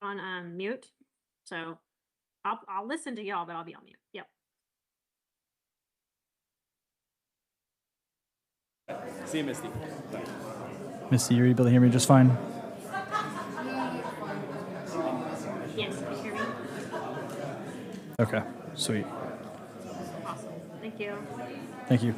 on mute. So I'll listen to y'all, but I'll be on mute. Yep. See you, Misty. Bye. Misty, you're able to hear me just fine? Yes, can you hear me? Okay, sweet. Awesome. Thank you. Thank you.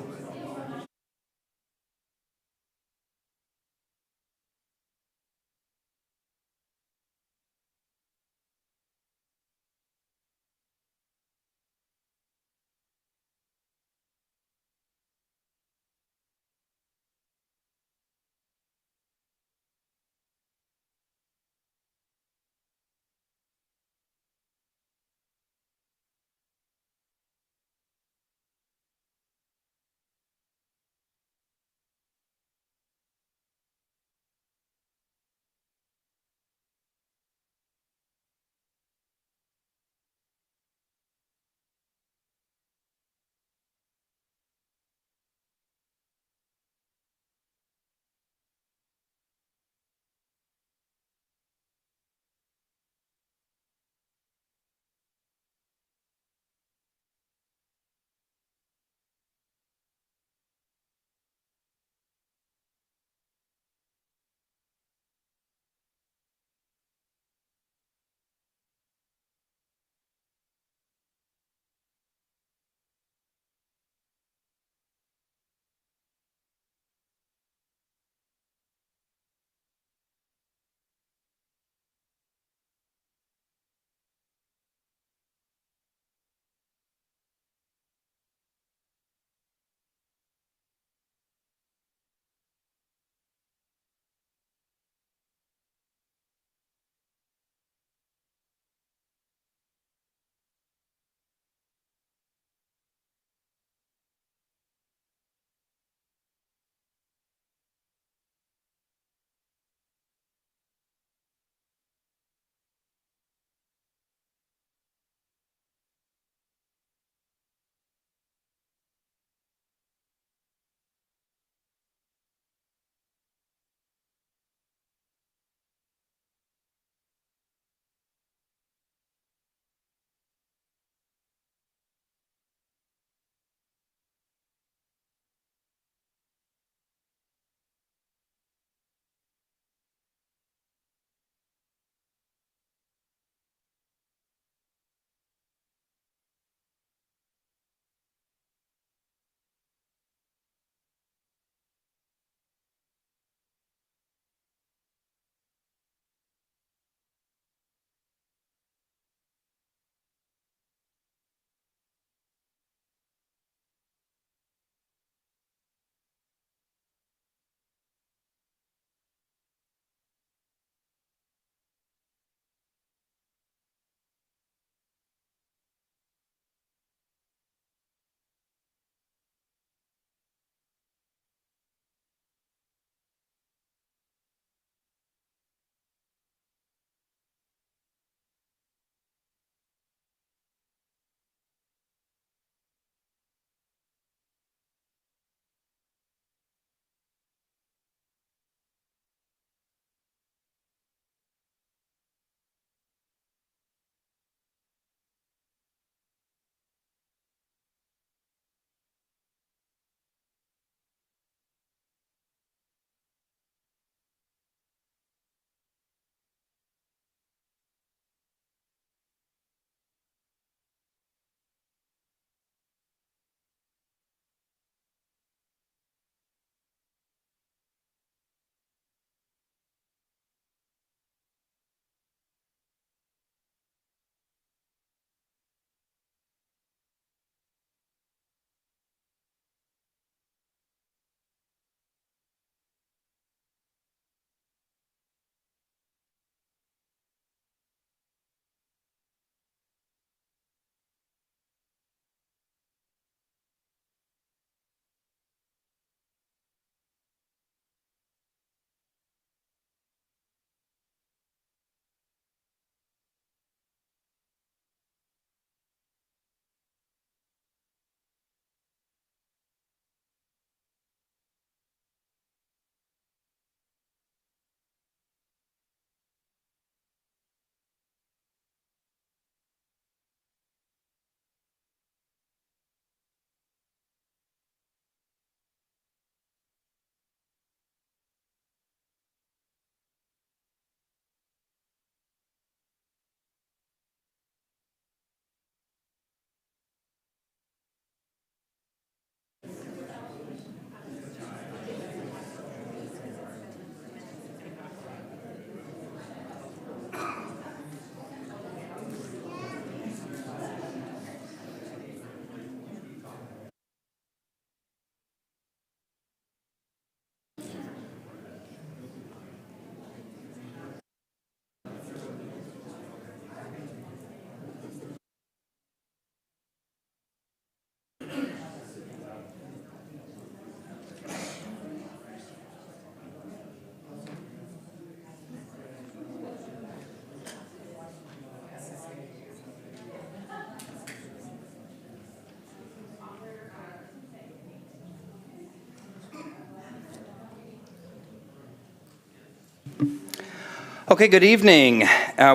Okay, good evening.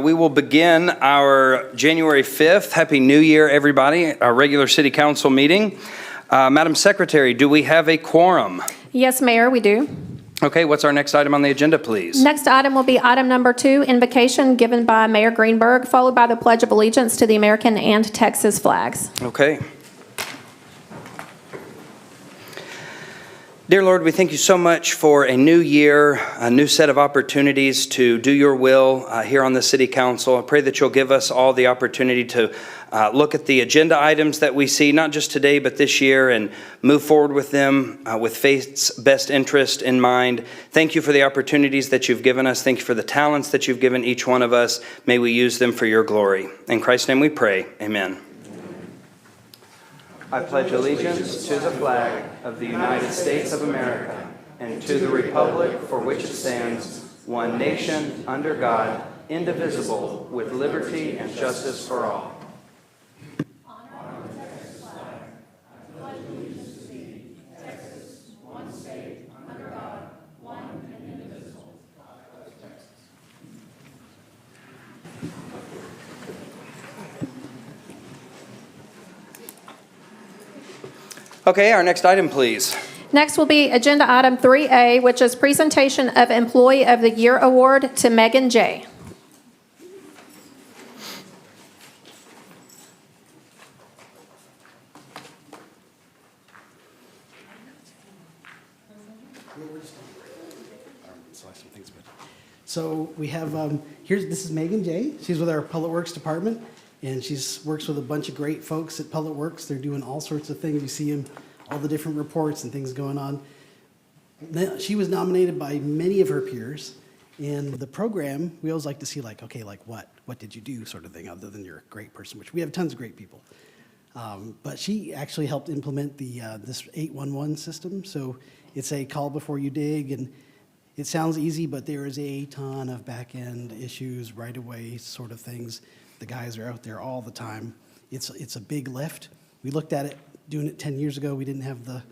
We will begin our January 5th. Happy New Year, everybody. Our regular City Council meeting. Madam Secretary, do we have a quorum? Yes, Mayor, we do. Okay, what's our next item on the agenda, please? Next item will be item number 2, invocation given by Mayor Greenberg, followed by the Pledge of Allegiance to the American and Texas flags. Okay. Dear Lord, we thank you so much for a new year, a new set of opportunities to do your will here on the City Council. I pray that you'll give us all the opportunity to look at the agenda items that we see, not just today, but this year, and move forward with them with faith's best interest in mind. Thank you for the opportunities that you've given us. Thank you for the talents that you've given each one of us. May we use them for your glory. In Christ's name we pray. Amen. I pledge allegiance to the flag of the United States of America and to the republic for which it stands, one nation, under God, indivisible, with liberty and justice for all. Okay, our next item, please. Next will be agenda item 3A, which is presentation of Employee of the Year Award to Megan J. So we have, this is Megan J. She's with our Public Works Department, and she works with a bunch of great folks at Public Works. They're doing all sorts of things. You see them, all the different reports and things going on. She was nominated by many of her peers. In the program, we always like to see okay, what did you do sort of thing, other than you're a great person, which we have tons of great people. But she actually helped implement this 811 system. So it's a call before you dig, and it sounds easy, but there is a ton of back-end issues, right-of-way sort of things. The guys are out there all the time. It's a big lift. We looked at it, doing it 10 years ago. We didn't have the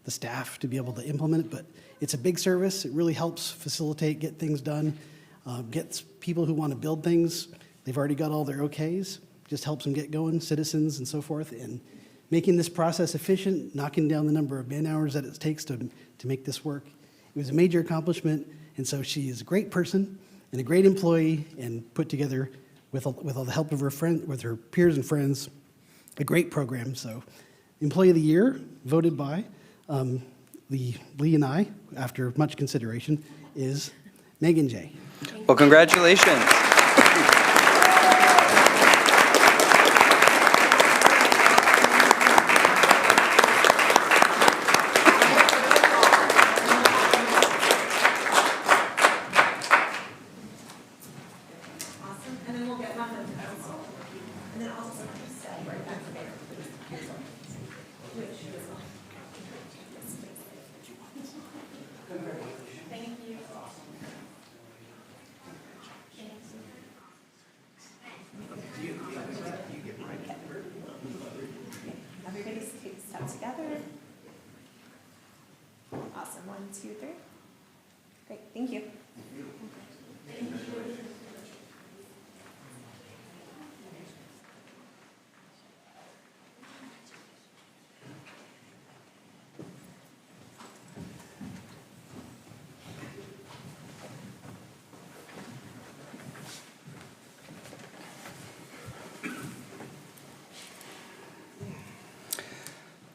staff to be able to implement it, but it's a big service. It really helps facilitate, get things done, gets people who want to build things. They've already got all their OKs. Just helps them get going, citizens and so forth, and making this process efficient, knocking down the number of man hours that it takes to make this work. It was a major accomplishment, and so she is a great person and a great employee, and put together with all the help of with her peers and friends, a great program. So, Employee of the Year, voted by Lee and I, after much consideration, is Megan J. Well, congratulations. Everybody step together. Awesome. 1, 2, 3. Great. Thank you.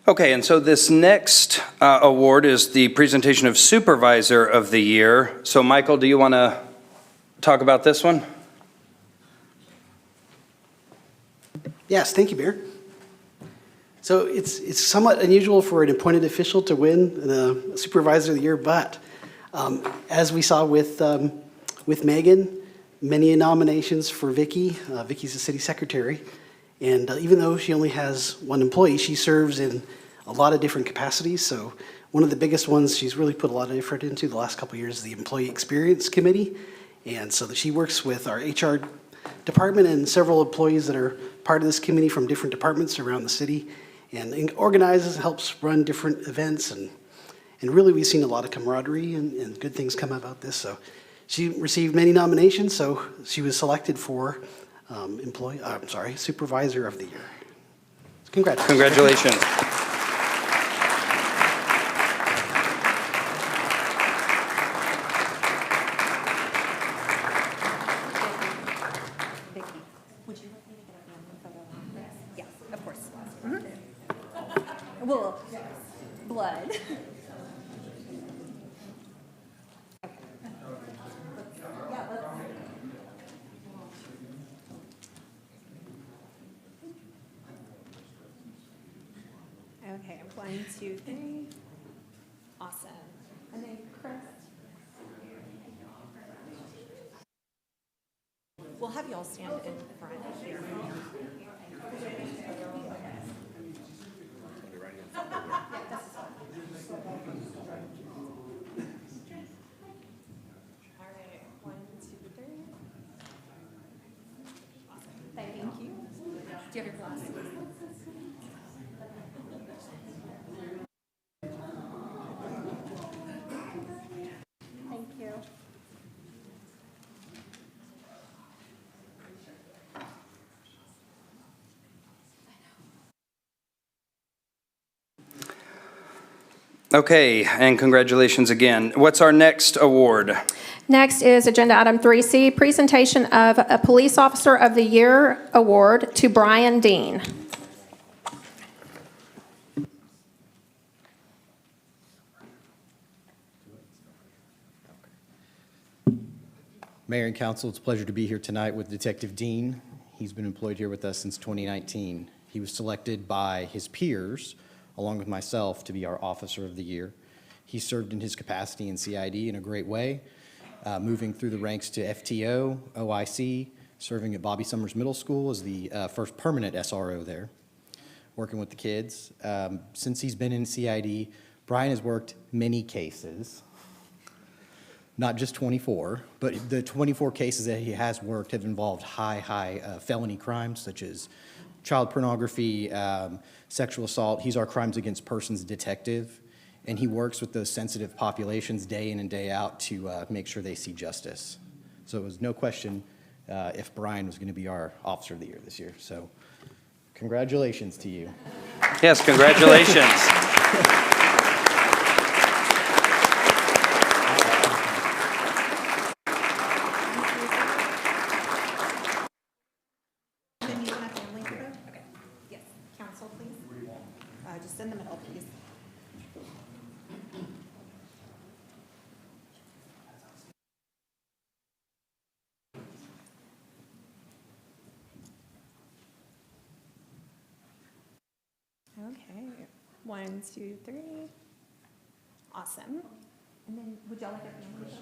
Okay, and so this next award is the presentation of Supervisor of the Year. So, Michael, do you want to talk about this one? Yes, thank you, Mayor. So it's somewhat unusual for an appointed official to win the Supervisor of the Year, but as we saw with Megan, many nominations for Vicky. Vicky's the city secretary, and even though she only has one employee, she serves in a lot of different capacities. So one of the biggest ones she's really put a lot of effort into the last couple of years is the Employee Experience Committee, and so that she works with our HR department and several employees that are part of this committee from different departments around the city, and organizes, helps run different events, and really we've seen a lot of camaraderie and good things come about this. So She received many nominations, so she was selected for Supervisor of the Year. Congratulations. Congratulations. Vicki, would you like me to get a family photo? Yes, of course. Well, blood. Okay, 1, 2, 3. Awesome. And then Chris. We'll have you all stand in front here. All right, 1, 2, 3. Awesome. Thank you. Do you have your glasses? Thank you. Okay, and congratulations again. What's our next award? Next is Agenda Item 3C, presentation of a Police Officer of the Year Award to Brian Dean. Mayor and Council, it's a pleasure to be here tonight with Detective Dean. He's been employed here with us since 2019. He was selected by his peers, along with myself, to be our Officer of the Year. He served in his capacity in CID in a great way, moving through the ranks to FTO, OIC, serving at Bobby Summers Middle School as the first permanent SRO there, working with the kids. Since he's been in CID, Brian has worked many cases, not just 24, but the 24 cases that he has worked have involved high felony crimes such as child pornography, sexual assault. He's our crimes against persons detective, and he works with those sensitive populations day in and day out to make sure they see justice. So it was no question if Brian was going to be our Officer of the Year this year. So congratulations to you. Yes, congratulations. Then you want a family photo? Okay. Yes. Council, please. Just in the middle, please. Okay. 1, 2, 3. Awesome. And then would y'all like a family photo?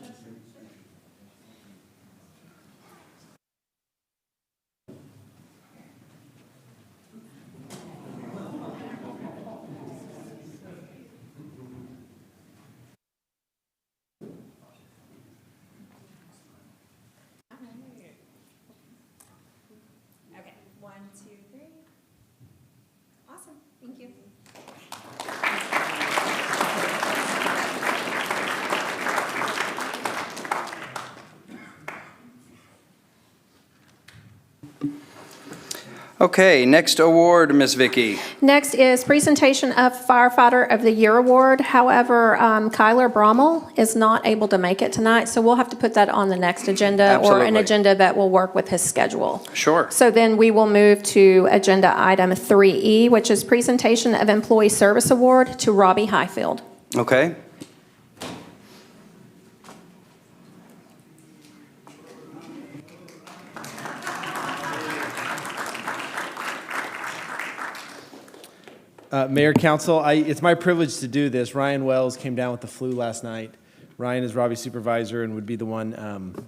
Okay, 1, 2, 3. Awesome, thank you. Okay, next award, Ms. Vicki. Next is presentation of Firefighter of the Year Award. However, Kyler Brommel is not able to make it tonight, so we'll have to put that on the next agenda or an Absolutely. agenda that will work with his schedule. Sure. So then we will move to Agenda Item 3E, which is presentation of Employee Service Award to Robbie Highfield. Okay. Mayor, Council, it's my privilege to do this. Ryan Wells came down with the flu last night. Ryan is Robbie's supervisor and would be the one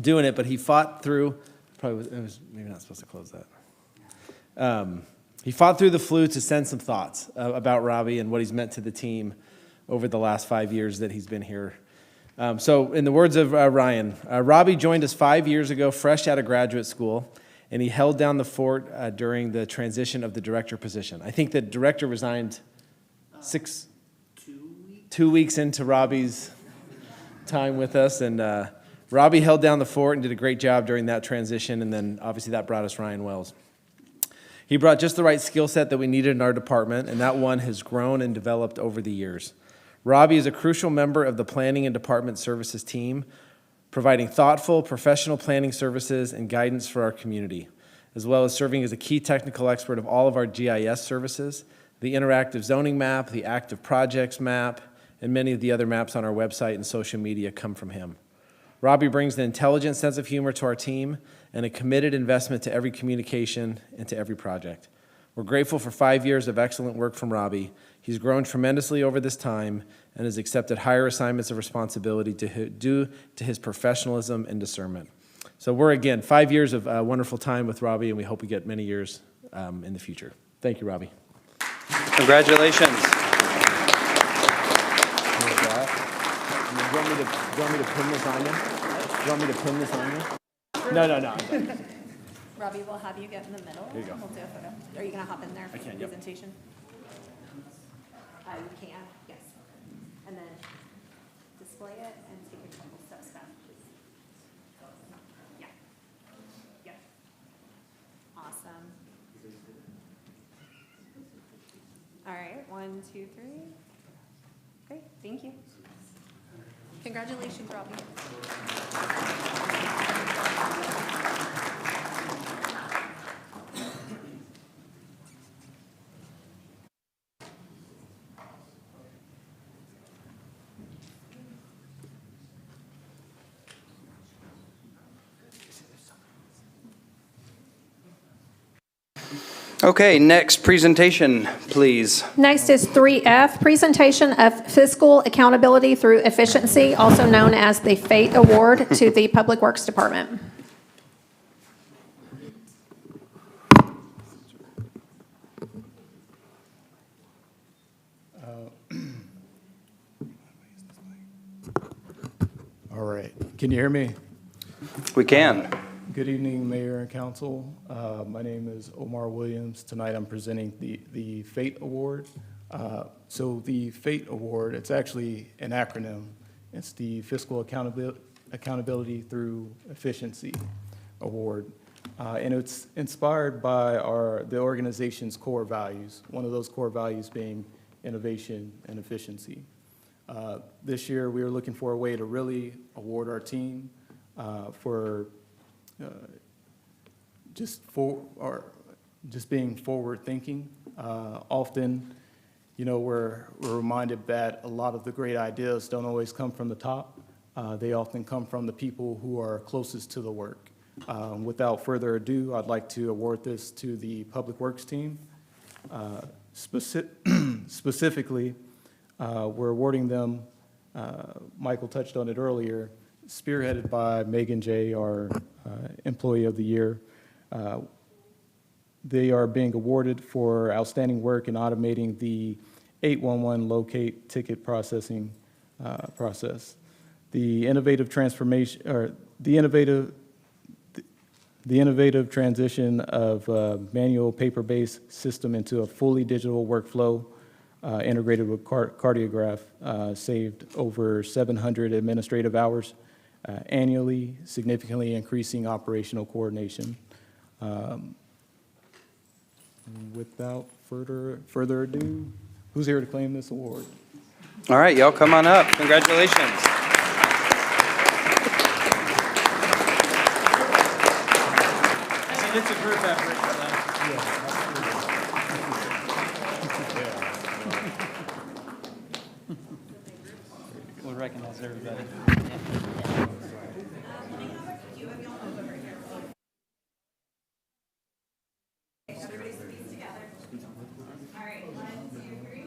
doing it, but he fought through, maybe not supposed to close that. He fought through the flu to send some thoughts about Robbie and what he's meant to the team over the last 5 years that he's been here. So in the words of Ryan, Robbie joined us 5 years ago, fresh out of graduate school, and he held down the fort during the transition of the director position. I think the director resigned 2 weeks into Robbie's time with us, and Robbie held down the fort and did a great job during that transition, and then obviously that brought us Ryan Wells. He brought just the right skill set that we needed in our department, and that one has grown and developed over the years. Robbie is a crucial member of the planning and department services team, providing thoughtful, professional planning services and guidance for our community, as well as serving as a key technical expert of all of our GIS services, the interactive zoning map, the active projects map, and many of the other maps on our website and social media come from him. Robbie brings an intelligent sense of humor to our team and a committed investment to every communication and to every project. We're grateful for 5 years of excellent work from Robbie. He's grown tremendously over this time and has accepted higher assignments of responsibility due to his professionalism and discernment. So we're, again, 5 years of wonderful time with Robbie, and we hope we get many years in the future. Thank you, Robbie. Congratulations. Do you want me to pin this on you? Do you want me to pin this on you? No. Robbie, we'll have you get in the middle. There you go. We'll do a photo. Are you going to hop in there for I can, the yep. presentation? You can, yes. And then display it and take a couple steps back, please. Yeah. Yep. Awesome. All right, 1, 2, 3. Great, thank you. Congratulations, Robbie. Okay, next presentation, please. Next is 3F, Presentation of Fiscal Accountability Through Efficiency, also known as the FATE Award to the Public Works Department. All right. Can you hear me? We can. Good evening, Mayor and Council. My name is Omar Williams. Tonight I'm presenting the FATE Award. So the FATE Award, it's actually an acronym. It's the Fiscal Accountability Through Efficiency Award. And it's inspired by the organization's core values, one of those core values being innovation and efficiency. This year, we are looking for a way to really award our team for just being forward-thinking. Often, we're reminded that a lot of the great ideas don't always come from the top. They often come from the people who are closest to the work. Without further ado, I'd like to award this to the Public Works team. Specifically, we're awarding them, Michael touched on it earlier, spearheaded by Megan J., our Employee of the Year. They are being awarded for outstanding work in automating the 811 locate ticket processing process. The innovative transformation, or the innovative transition of manual paper-based system into a fully digital workflow integrated with cardiograph saved over 700 administrative hours annually, significantly increasing operational coordination. Without further ado, who's here to claim this award? All right, y'all come on up. Congratulations. It's a group effort. We'll recognize everybody. Everybody squeeze together. All right, 1, 2, 3.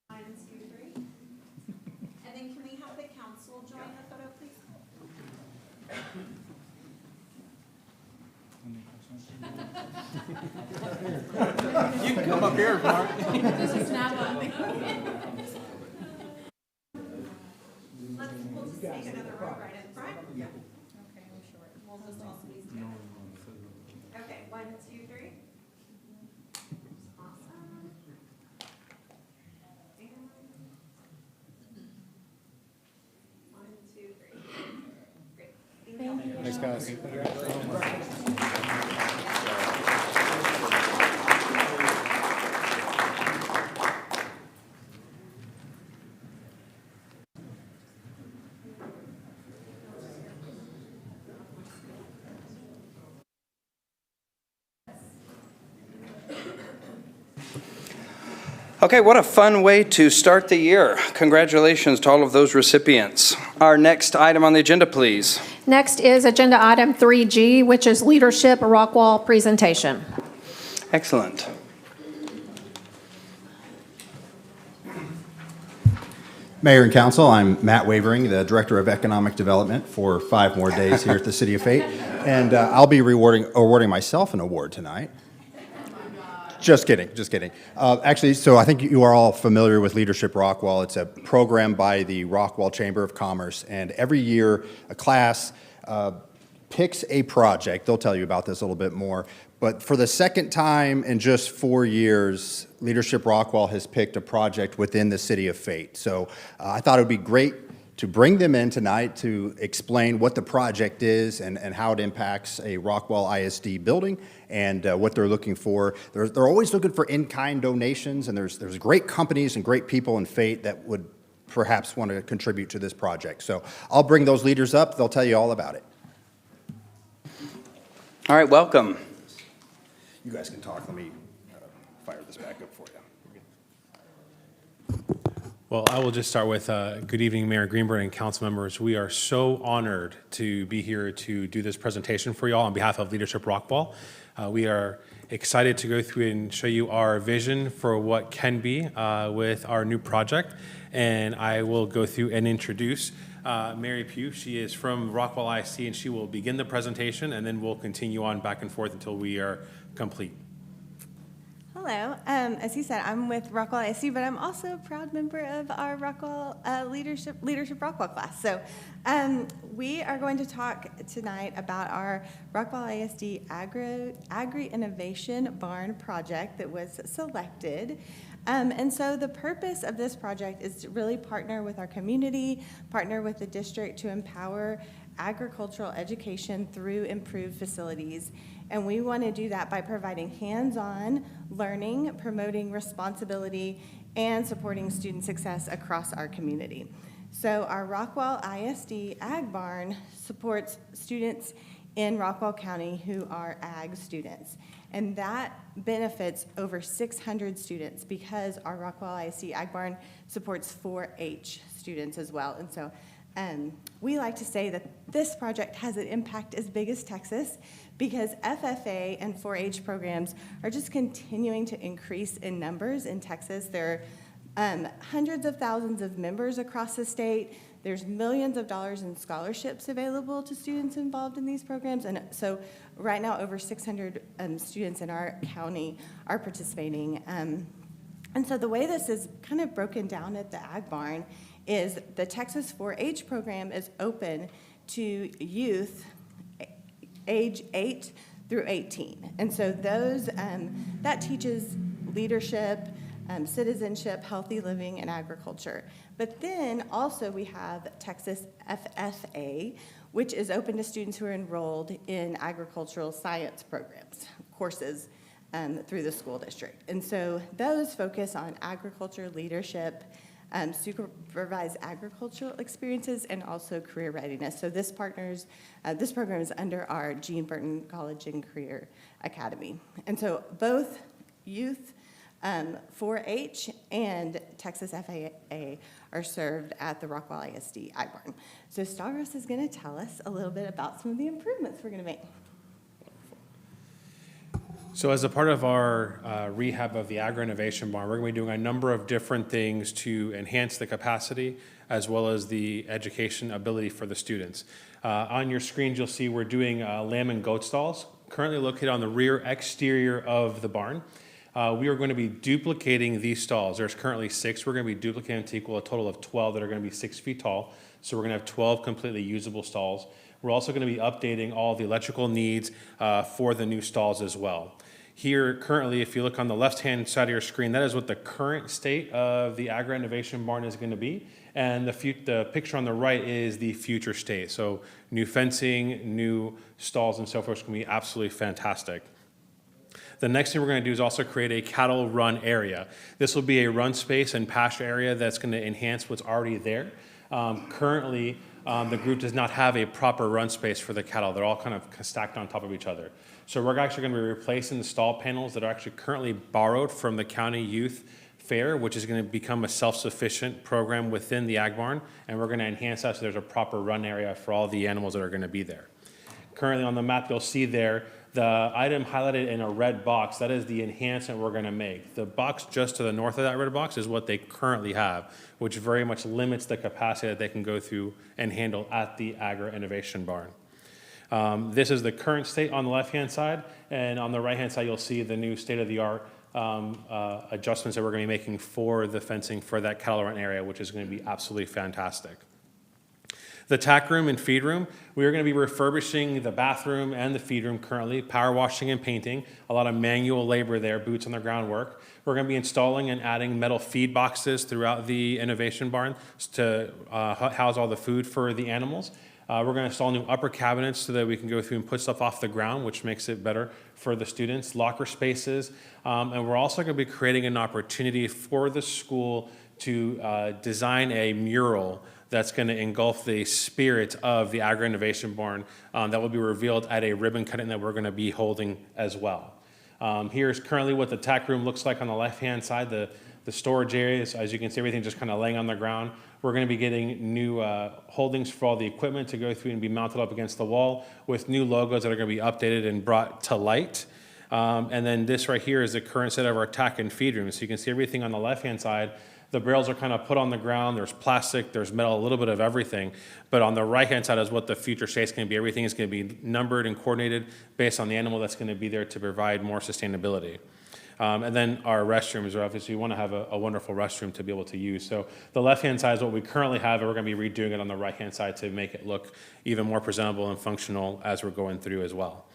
1, 2, 3. And then can we have the council join the photo, please? You can come up here, Mark. We'll just take another row right in front. Yeah. Okay, I'm short. We'll just all squeeze together. Okay, 1, 2, 3. Awesome. Okay, what a fun way to start the year. Congratulations to all of those recipients. Our next item on the agenda, please. Next is Agenda Item 3G, which is Leadership Rockwall Presentation. Excellent. Mayor and Council, I'm Matt Wavering, the Director of Economic Development for 5 more days here at the City of Fate, and I'll be awarding myself an award tonight. Just kidding, just kidding. Actually, so I think you are all familiar with Leadership Rockwall. It's a program by the Rockwall Chamber of Commerce, and every year a class picks a project. They'll tell you about this a little bit more, but for the second time in just 4 years, Leadership Rockwall has picked a project within the City of Fate. So I thought it would be great to bring them in tonight to explain what the project is and how it impacts a Rockwall ISD building and what they're looking for. They're always looking for in-kind donations, and there's great companies and great people in Fate that would perhaps want to contribute to this project. So I'll bring those leaders up. They'll tell you all about it. All right, welcome. You guys can talk. Let me fire this back up for you. Well, I will just start with good evening, Mayor Greenberg and council members. We are so honored to be here to do this presentation for you all on behalf of Leadership Rockwall. We are excited to go through and show you our vision for what can be with our new project. And I will go through and introduce Mary Pugh. She is from Rockwall ISD, and she will begin the presentation, and then we'll continue on back and forth until we are complete. Hello. As he said, I'm with Rockwall ISD, but I'm also a proud member of our Rockwall Leadership Rockwall class. So we are going to talk tonight about our Rockwall ISD Agri-Innovation Barn project that was selected. And so the purpose of this project is to really partner with our community, partner with the district to empower agricultural education through improved facilities. And we want to do that by providing hands-on learning, promoting responsibility, and supporting student success across our community. So our Rockwall ISD Ag Barn supports students in Rockwall County who are ag students. And that benefits over 600 students because our Rockwall ISD Ag Barn supports 4-H students as well. And so we like to say that this project has an impact as big as Texas because FFA and 4-H programs are just continuing to increase in numbers in Texas. There are hundreds of thousands of members across the state. There's millions of dollars in scholarships available to students involved in these programs. And so right now, over 600 students in our county are participating. And so the way this is kind of broken down at the Ag Barn is the Texas 4-H program is open to youth age 8 through 18. And so those, that teaches leadership, citizenship, healthy living, and agriculture. But then also we have Texas FFA, which is open to students who are enrolled in agricultural science programs, courses through the school district. And so those focus on agriculture leadership, supervised agricultural experiences, and also career readiness. So this program is under our Gene Burton College and Career Academy. And so both youth 4-H and Texas FFA are served at the Rockwall ISD Ag Barn. So Stavros is going to tell us a little bit about some of the improvements we're going to make. So as a part of our rehab of the Agri-Innovation Barn, we're going to be doing a number of different things to enhance the capacity as well as the education ability for the students. On your screens, you'll see we're doing lamb and goat stalls, currently located on the rear exterior of the barn. We are going to be duplicating these stalls. There's currently 6. We're going to be duplicating to equal a total of 12 that are going to be 6 feet tall. So we're going to have 12 completely usable stalls. We're also going to be updating all the electrical needs for the new stalls as well. Here, currently, if you look on the left-hand side of your screen, that is what the current state of the agri-innovation barn is going to be. And the picture on the right is the future state. So new fencing, new stalls, and so forth is going to be absolutely fantastic. The next thing we're going to do is also create a cattle run area. This will be a run space and pasture area that's going to enhance what's already there. Currently, the group does not have a proper run space for the cattle. They're all kind of stacked on top of each other. So we're actually going to be replacing the stall panels that are actually currently borrowed from the county youth fair, which is going to become a self-sufficient program within the ag barn, and we're going to enhance that so there's a proper run area for all the animals that are going to be there. Currently on the map, you'll see there the item highlighted in a red box, that is the enhancement we're going to make. The box just to the north of that red box is what they currently have, which very much limits the capacity that they can go through and handle at the agri-innovation barn. This is the current state on the left-hand side, and on the right-hand side, you'll see the new state-of-the-art adjustments that we're going to be making for the fencing for that cattle run area, which is going to be absolutely fantastic. The tack room and feed room, we are going to be refurbishing the bathroom and the feed room currently, power washing and painting, a lot of manual labor there, boots on the ground work. We're going to be installing and adding metal feed boxes throughout the innovation barn to house all the food for the animals. We're going to install new upper cabinets so that we can go through and put stuff off the ground, which makes it better for the students, locker spaces. And we're also going to be creating an opportunity for the school to design a mural that's going to engulf the spirit of the agri-innovation barn that will be revealed at a ribbon cutting that we're going to be holding as well. Here's currently what the tack room looks like on the left-hand side. The storage areas, as you can see, everything just kind of laying on the ground. We're going to be getting new holdings for all the equipment to go through and be mounted up against the wall with new logos that are going to be updated and brought to light. And then this right here is the current set of our tack and feed room. So you can see everything on the left-hand side. The barrels are kind of put on the ground. There's plastic, there's metal, a little bit of everything. But on the right-hand side is what the future state is going to be. Everything is going to be numbered and coordinated based on the animal that's going to be there to provide more sustainability. And then our restrooms are obviously, we want to have a wonderful restroom to be able to use. So the left-hand side is what we currently have, and we're going to be redoing it on the right-hand side to make it look even more presentable and functional as we're going through as well.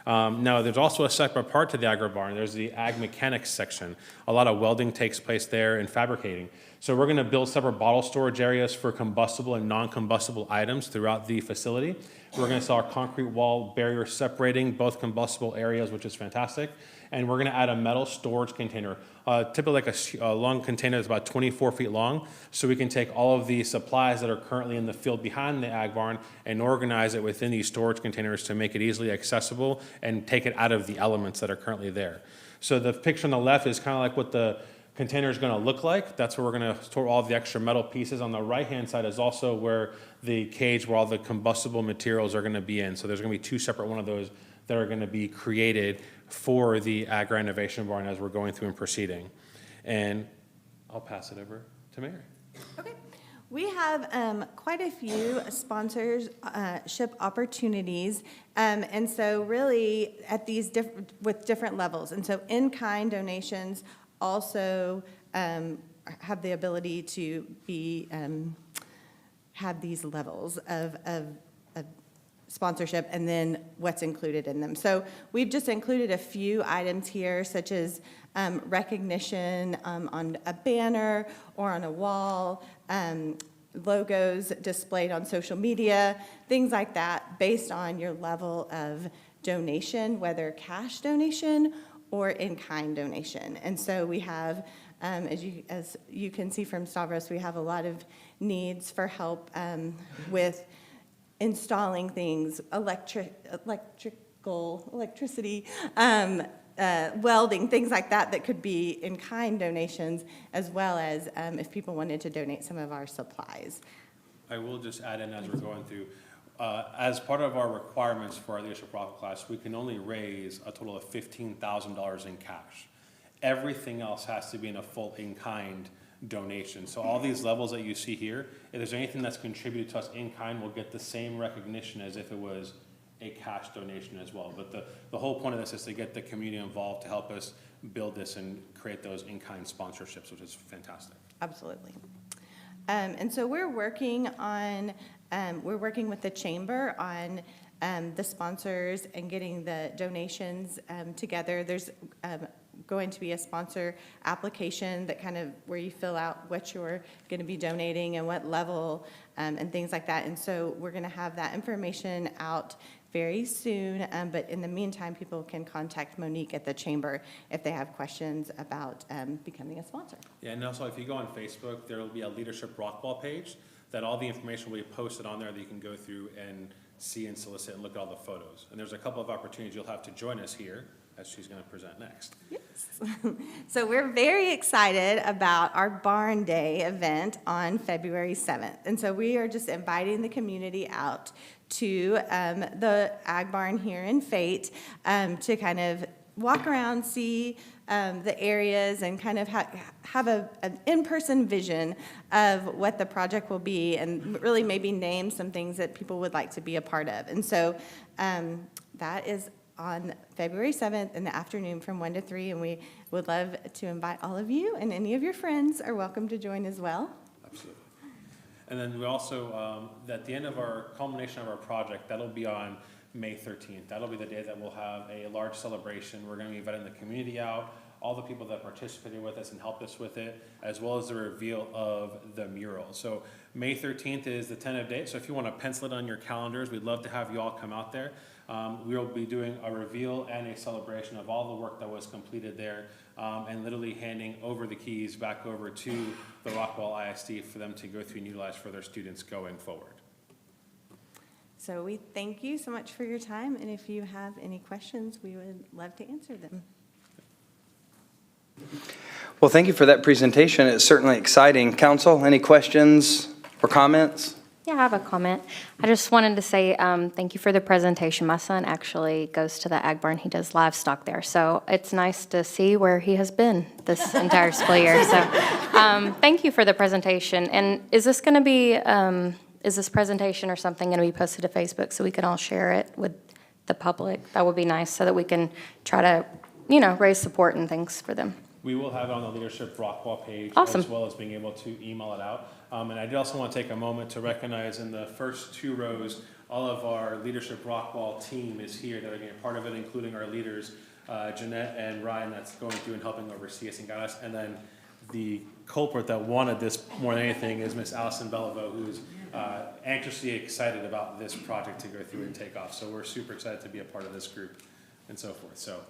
Now, there's also a separate part to the agri barn. There's the ag mechanics section. A lot of welding takes place there and fabricating. So we're going to build separate bottle storage areas for combustible and non-combustible items throughout the facility. We're going to sell our concrete wall barrier separating both combustible areas, which is fantastic. And we're going to add a metal storage container, typically like a long container that's about 24 feet long, so we can take all of the supplies that are currently in the field behind the ag barn and organize it within these storage containers to make it easily accessible and take it out of the elements that are currently there. So the picture on the left is kind of like what the container is going to look like. That's where we're going to store all the extra metal pieces. On the right-hand side is also where the cage where all the combustible materials are going to be in. So there's going to be two separate one of those that are going to be created for the agri-innovation barn as we're going through and proceeding. And I'll pass it over to Mary. Okay. We have quite a few sponsorship opportunities, and so really at these with different levels. And so in-kind donations also have the ability to be have these levels of sponsorship and then what's included in them. So we've just included a few items here, such as recognition on a banner or on a wall, logos displayed on social media, things like that, based on your level of donation, whether cash donation or in-kind donation. And so we have, as you can see from Stavros, we have a lot of needs for help with installing things, electricity, welding, things like that could be in-kind donations, as well as if people wanted to donate some of our supplies. I will just add in as we're going through, as part of our requirements for our leadership profit class, we can only raise a total of $15,000 in cash. Everything else has to be in a full in-kind donation. So all these levels that you see here, if there's anything that's contributed to us in kind, we'll get the same recognition as if it was a cash donation as well. But the whole point of this is to get the community involved to help us build this and create those in-kind sponsorships, which is fantastic. Absolutely. And so we're working with the chamber on the sponsors and getting the donations together. There's going to be a sponsor application that kind of where you fill out what you're going to be donating and what level and things like that. And so we're going to have that information out very soon, but in the meantime, people can contact Monique at the chamber if they have questions about becoming a sponsor. Yeah, and also if you go on Facebook, there will be a Leadership Rockwall page that all the information will be posted on there that you can go through and see and solicit and look at all the photos. And there's a couple of opportunities you'll have to join us here as she's going to present next. Yes. So we're very excited about our Barn Day event on February 7th. And so we are just inviting the community out to the Ag Barn here in Fate to kind of walk around, see the areas, and kind of have an in-person vision of what the project will be, and really maybe name some things that people would like to be a part of. And so that is on February 7th in the afternoon from 1 to 3, and we would love to invite all of you, and any of your friends are welcome to join as well. Absolutely. And then we also, at the end of our culmination of our project, that'll be on May 13th. That'll be the day that we'll have a large celebration. We're going to be inviting the community out, all the people that participated with us and helped us with it, as well as the reveal of the mural. So May 13th is the tentative date. So if you want to pencil it on your calendars, we'd love to have you all come out there. We'll be doing a reveal and a celebration of all the work that was completed there, and literally handing over the keys back over to the Rockwall ISD for them to go through and utilize for their students going forward. So we thank you so much for your time, and if you have any questions, we would love to answer them. Well, thank you for that presentation. It's certainly exciting. Council, any questions or comments? Yeah, I have a comment. I just wanted to say thank you for the presentation. My son actually goes to the Ag Barn. He does livestock there. So it's nice to see where he has been this entire school year. So thank you for the presentation. And is this going to be, is this presentation or something going to be posted to Facebook so we can all share it with the public? That would be nice so that we can try to, you know, raise support and things for them. We will have it on the Leadership Rockwall page, Awesome. as well as being able to email it out. And I did also want to take a moment to recognize in the first two rows, all of our Leadership Rockwall team is here that are going to be part of it, including our leaders, Jeanette and Ryan, that's going through and helping oversee us and guide us. And then the culprit that wanted this more than anything is Miss Allison Bellavo, who's anxiously excited about this project to go through and take off. So we're super excited to be a part of this group and so forth. So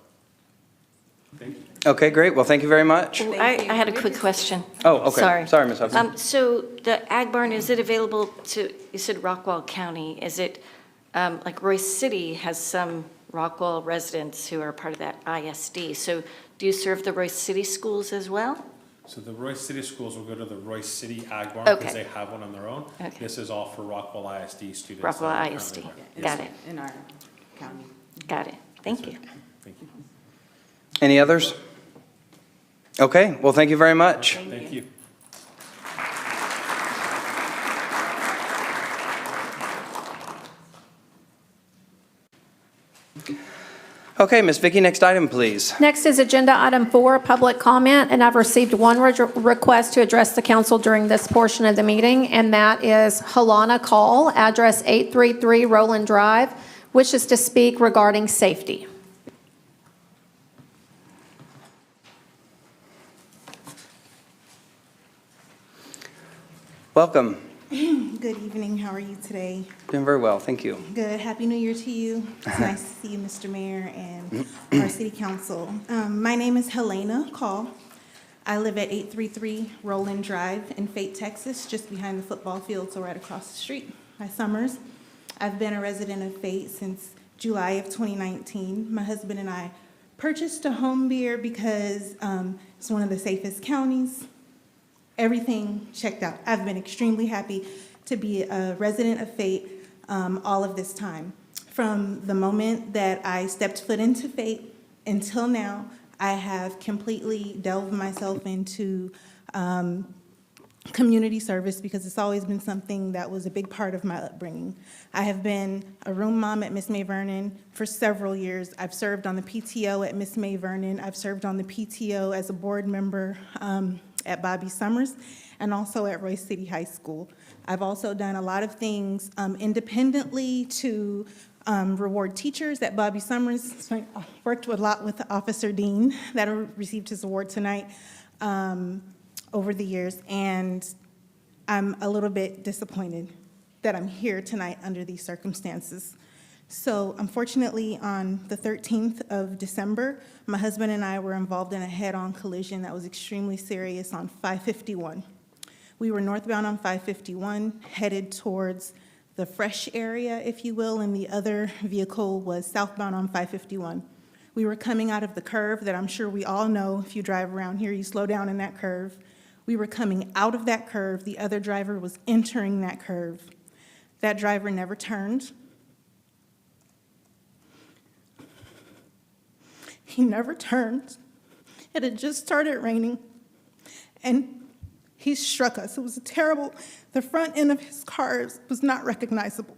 thank you. Okay, great. Well, thank you very much. I had a quick question. Oh, okay. Sorry, Ms. Hudson. So the Ag Barn, is it available to, you said Rockwall County, is it, like Royce City has some Rockwall residents who are part of that ISD, so do you serve the Royce City schools as well? So the Royce City schools will go to the Royce City Ag Barn because Okay. they have one on their own. Okay. This is all for Rockwall ISD students. Rockwall that are ISD. currently there. Got it, In our county. got it. Thank you. Thank you. Any others? Okay, well, thank you very much. Thank you. Okay, Ms. Vicki, next item, please. Next is Agenda Item 4, Public Comment, and I've received one request to address the council during this portion of the meeting, and that is Halana Call, address 833 Roland Drive, wishes to speak regarding safety. Welcome. Good evening. How are you today? Doing very well, thank you. Good. Happy New Year to you. It's nice to see you, Mr. Mayor, and our city council. My name is Helena Call. I live at 833 Roland Drive in Fate, Texas, just behind the football field, so right across the street by Summers. I've been a resident of Fate since July of 2019. My husband and I purchased a home here because it's one of the safest counties. Everything checked out. I've been extremely happy to be a resident of Fate all of this time. From the moment that I stepped foot into Fate until now, I have completely delved myself into community service because it's always been something that was a big part of my upbringing. I have been a room mom at Miss May Vernon for several years. I've served on the PTO at Miss May Vernon. I've served on the PTO as a board member at Bobby Summers, and also at Royce City High School. I've also done a lot of things independently to reward teachers at Bobby Summers. So I worked a lot with Officer Dean that received his award tonight over the years, and I'm a little bit disappointed that I'm here tonight under these circumstances. So unfortunately, on the 13th of December, my husband and I were involved in a head-on collision that was extremely serious on 551. We were northbound on 551, headed towards the Fresh area, if you will, and the other vehicle was southbound on 551. We were coming out of the curve that I'm sure we all know. If you drive around here, you slow down in that curve. We were coming out of that curve. The other driver was entering that curve. That driver never turned. He never turned. It had just started raining, and he struck us. It was terrible. The front end of his car was not recognizable.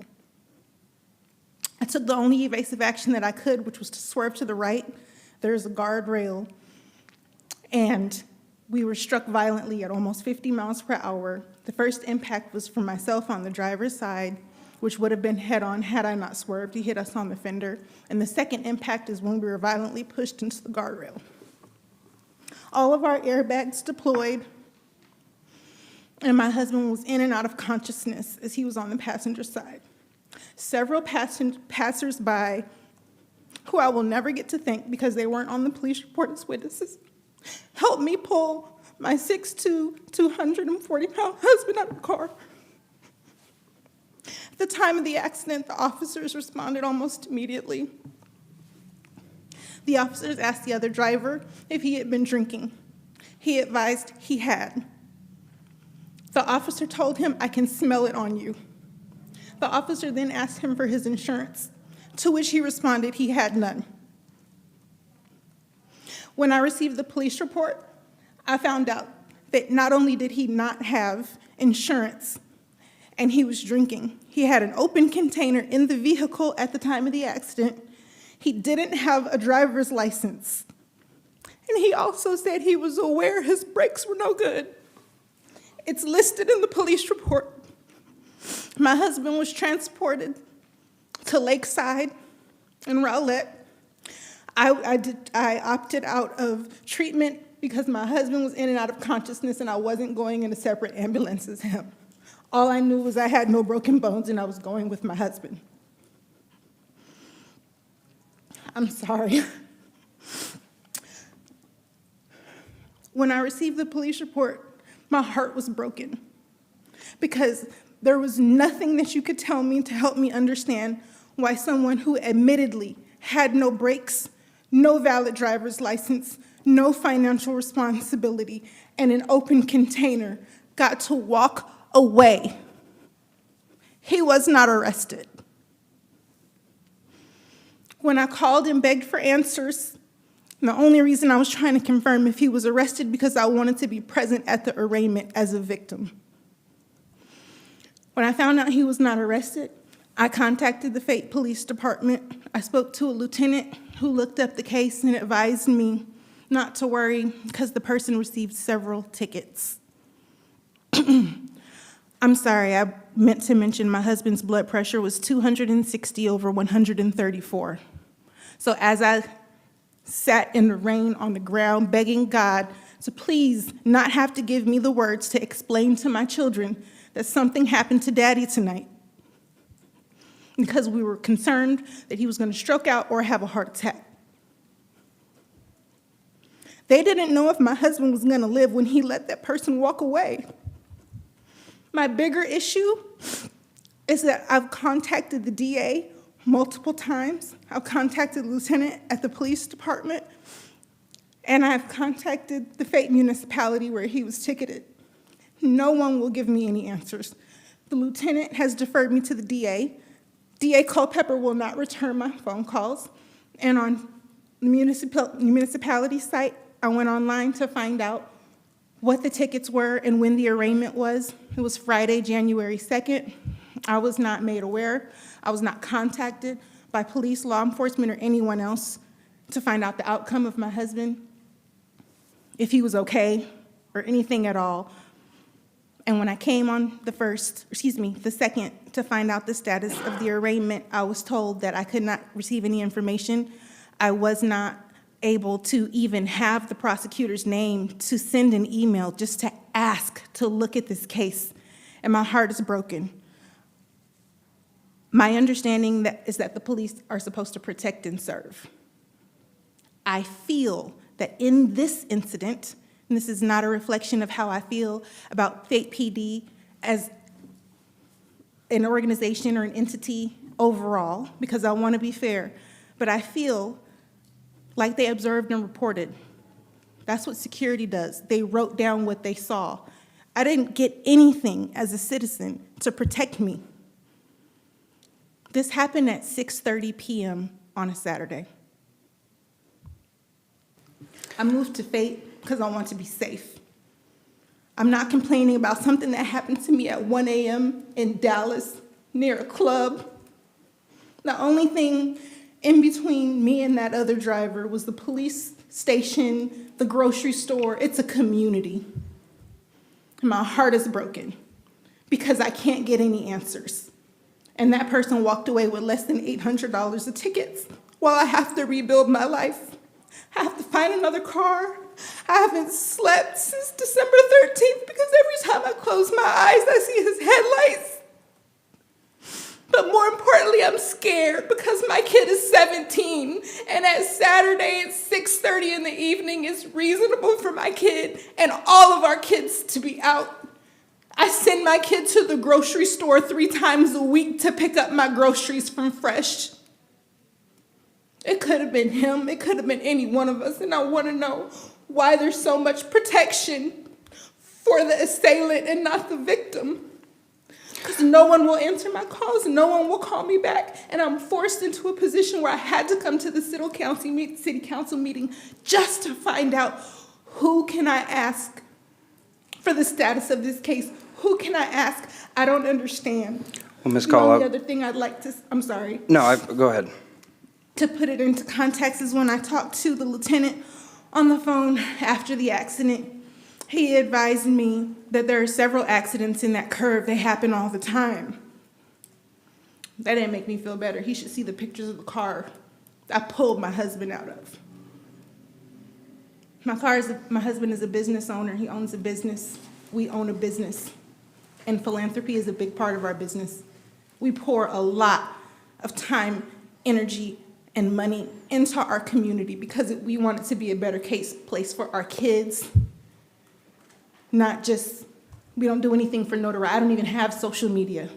I took the only evasive action that I could, which was to swerve to the right. There's a guardrail, and we were struck violently at almost 50 miles per hour. The first impact was from myself on the driver's side, which would have been head-on had I not swerved. He hit us on the fender. And the second impact is when we were violently pushed into the guardrail. All of our airbags deployed, and my husband was in and out of consciousness as he was on the passenger side. Several passers-by, who I will never get to thank because they weren't on the police report as witnesses, helped me pull my 6'2", 240-pound husband out of the car. At the time of the accident, the officers responded almost immediately. The officers asked the other driver if he had been drinking. He advised he had. The officer told him, "I can smell it on you." The officer then asked him for his insurance, to which he responded he had none. When I received the police report, I found out that not only did he not have insurance and he was drinking, he had an open container in the vehicle at the time of the accident. He didn't have a driver's license. And he also said he was aware his brakes were no good. It's listed in the police report. My husband was transported to Lakeside in Rowlett. I opted out of treatment because my husband was in and out of consciousness and I wasn't going in a separate ambulance as him. All I knew was I had no broken bones and I was going with my husband. I'm sorry. When I received the police report, my heart was broken because there was nothing that you could tell me to help me understand why someone who admittedly had no brakes, no valid driver's license, no financial responsibility, and an open container got to walk away. He was not arrested. When I called and begged for answers, the only reason I was trying to confirm if he was arrested because I wanted to be present at the arraignment as a victim. When I found out he was not arrested, I contacted the Fate Police Department. I spoke to a lieutenant who looked up the case and advised me not to worry because the person received several tickets. I'm sorry, I meant to mention my husband's blood pressure was 260 over 134. So as I sat in the rain on the ground begging God to please not have to give me the words to explain to my children that something happened to Daddy tonight, because we were concerned that he was going to stroke out or have a heart attack. They didn't know if my husband was going to live when he let that person walk away. My bigger issue is that I've contacted the DA multiple times. I've contacted the lieutenant at the police department, and I've contacted the Fate municipality where he was ticketed. No one will give me any answers. The lieutenant has deferred me to the DA. DA Culpepper will not return my phone calls. And on the municipality site, I went online to find out what the tickets were and when the arraignment was. It was Friday, January 2nd. I was not made aware. I was not contacted by police, law enforcement, or anyone else to find out the outcome of my husband, if he was okay, or anything at all. And when I came on the 2nd, to find out the status of the arraignment, I was told that I could not receive any information. I was not able to even have the prosecutor's name to send an email just to ask to look at this case, and my heart is broken. My understanding is that the police are supposed to protect and serve. I feel that in this incident, and this is not a reflection of how I feel about Fate PD as an organization or an entity overall, because I want to be fair, but I feel like they observed and reported. That's what security does. They wrote down what they saw. I didn't get anything as a citizen to protect me. This happened at 6:30 p.m. on a Saturday. I moved to Fate because I want to be safe. I'm not complaining about something that happened to me at 1 a.m. in Dallas near a club. The only thing in between me and that other driver was the police station, the grocery store. It's a community. My heart is broken because I can't get any answers. And that person walked away with less than $800 of tickets while I have to rebuild my life. I have to find another car. I haven't slept since December 13th because every time I close my eyes, I see his headlights. But more importantly, I'm scared because my kid is 17, and at Saturday at 6:30 in the evening is reasonable for my kid and all of our kids to be out. I send my kid to the grocery store 3 times a week to pick up my groceries from Fresh. It could have been him, it could have been any one of us, and I want to know why there's so much protection for the assailant and not the victim. Because no one will answer my calls, no one will call me back, and I'm forced into a position where I had to come to the city council meeting just to find out who can I ask for the status of this case. Who can I ask? I don't understand. Well, Ms. The Call, only other thing I'd like to, I'm sorry. No, go ahead. To put it into context is when I talked to the lieutenant on the phone after the accident, he advised me that there are several accidents in that curve. They happen all the time. That didn't make me feel better. He should see the pictures of the car I pulled my husband out of. My husband is a business owner. He owns a business. We own a business. And philanthropy is a big part of our business. We pour a lot of time, energy, and money into our community because we want it to be a better place for our kids. Not just, we don't do anything for notoriety. I don't even have social media.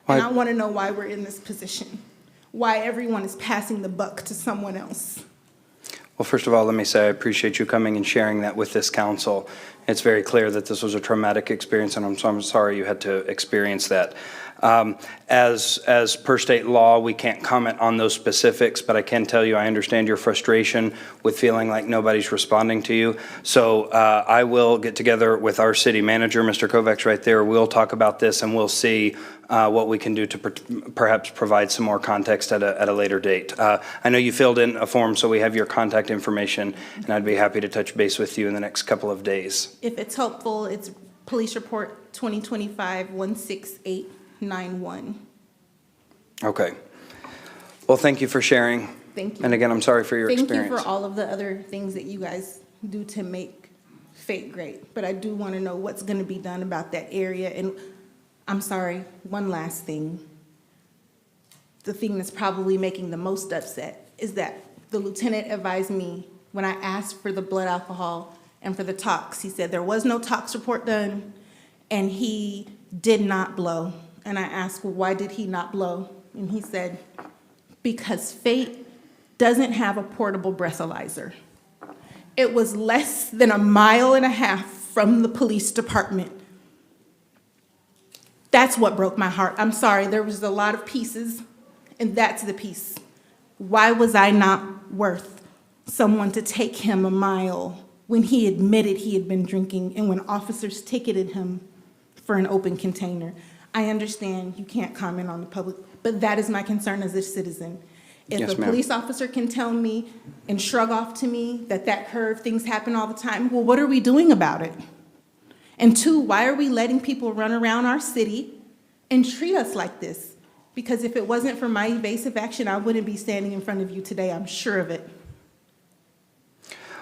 And I want to know why we're in this position, why everyone is passing the buck to someone else. Well, first of all, let me say I appreciate you coming and sharing that with this council. It's very clear that this was a traumatic experience, and I'm sorry you had to experience that. As per state law, we can't comment on those specifics, but I can tell you I understand your frustration with feeling like nobody's responding to you. So I will get together with our city manager, Mr. Kovacs right there. We'll talk about this and we'll see what we can do to perhaps provide some more context at a later date. I know you filled in a form, so we have your contact information, and I'd be happy to touch base with you in the next couple of days. If it's helpful, it's Police Report 2025-16891. Okay. Well, thank you for sharing. Thank you. And again, I'm sorry for your experience. Thank you for all of the other things that you guys do to make Fate great. But I do want to know what's going to be done about that area. And I'm sorry, one last thing. The thing that's probably making the most upset is that the lieutenant advised me when I asked for the blood alcohol and for the tox. He said there was no tox report done and he did not blow. And I asked, well, why did he not blow? And he said, because Fate doesn't have a portable breathalyzer. It was less than 1.5 miles from the police department. That's what broke my heart. I'm sorry, there was a lot of pieces, and that's the piece. Why was I not worth someone to take him 1 mile when he admitted he had been drinking and when officers ticketed him for an open container? I understand you can't comment on the public, but that is my concern as a citizen. If Yes, a police officer can tell me and shrug off to me that curve, things happen all the time, well, what are we doing about it? And two, why are we letting people run around our city and treat us like this? Because if it wasn't for my evasive action, I wouldn't be standing in front of you today, I'm sure of it.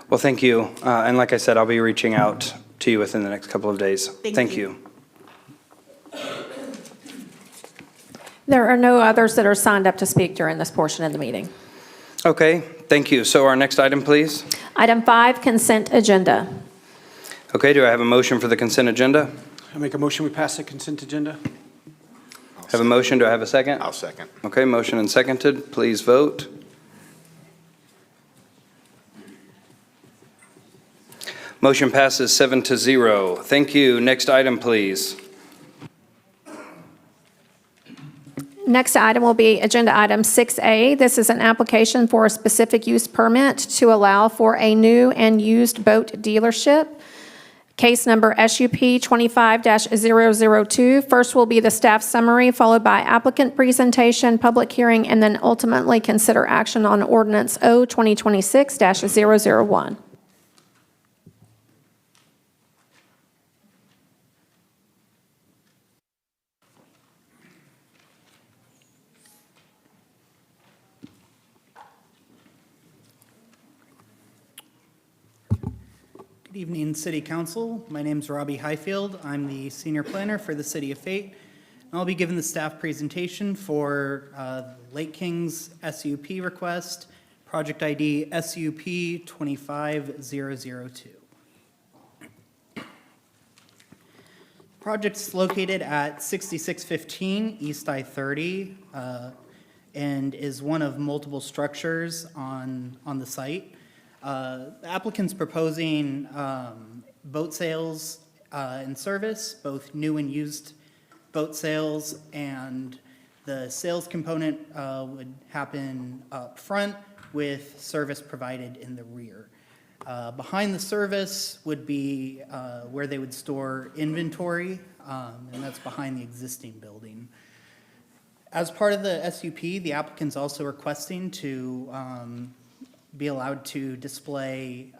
Well, thank you. And like I said, I'll be reaching out to you within the next couple of days. Thank you. There are no others that are signed up to speak during this portion of the meeting. Okay, thank you. So our next item, please. Item 5, consent agenda. Okay, do I have a motion for the consent agenda? I make a motion, we pass the consent agenda. Have a motion, do I have a second? I'll second. Okay, motion and seconded. Please vote. Motion passes 7-0. Thank you. Next item, please. Next item will be agenda item 6A. This is an application for a specific use permit to allow for a new and used boat dealership. Case number SUP 25-002. First will be the staff summary, followed by applicant presentation, public hearing, and then ultimately consider action on Ordinance O-2026-001. Good evening, City Council. My name is Robbie Highfield. I'm the Senior Planner for the City of Fate. And I'll be giving the staff presentation for Lake Kings SUP request, project ID SUP 25002. Project's located at 6615 East I-30 and is one of multiple structures on the site. The applicant's proposing boat sales and service, both new and used boat sales, and the sales component would happen up front with service provided in the rear. Behind the service would be where they would store inventory, and that's behind the existing building. As part of the SUP, the applicant's also requesting to be allowed to display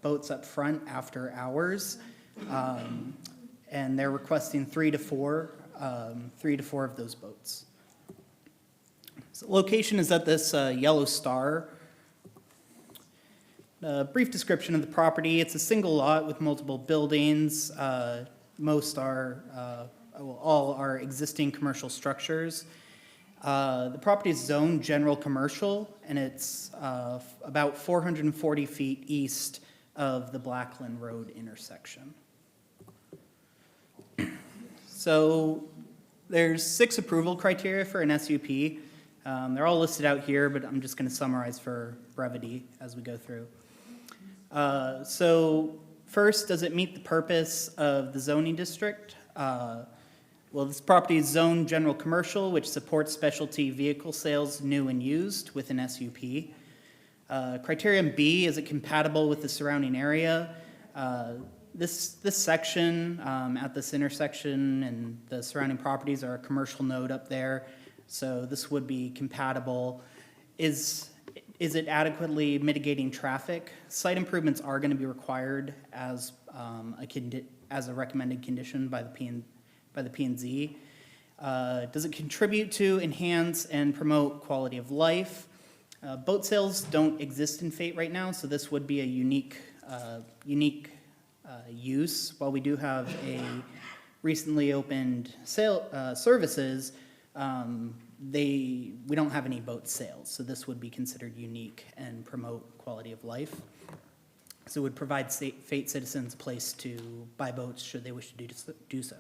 boats up front after hours, and they're requesting 3 to 4 of those boats. So location is at this Yellow Star. A brief description of the property: it's a single lot with multiple buildings. Most are, all are existing commercial structures. The property is zoned general commercial, and it's about 440 feet east of the Blackland Road intersection. So there's 6 approval criteria for an SUP. They're all listed out here, but I'm just going to summarize for brevity as we go through. So first, does it meet the purpose of the zoning district? Well, this property is zoned general commercial, which supports specialty vehicle sales, new and used, with an SUP. Criterion B, is it compatible with the surrounding area? This section at this intersection and the surrounding properties are a commercial node up there, so this would be compatible. Is it adequately mitigating traffic? Site improvements are going to be required as a recommended condition by the P&Z. Does it contribute to enhance and promote quality of life? Boat sales don't exist in Fate right now, so this would be a unique use. While we do have a recently opened services, we don't have any boat sales, so this would be considered unique and promote quality of life. So it would provide Fate citizens a place to buy boats should they wish to do so.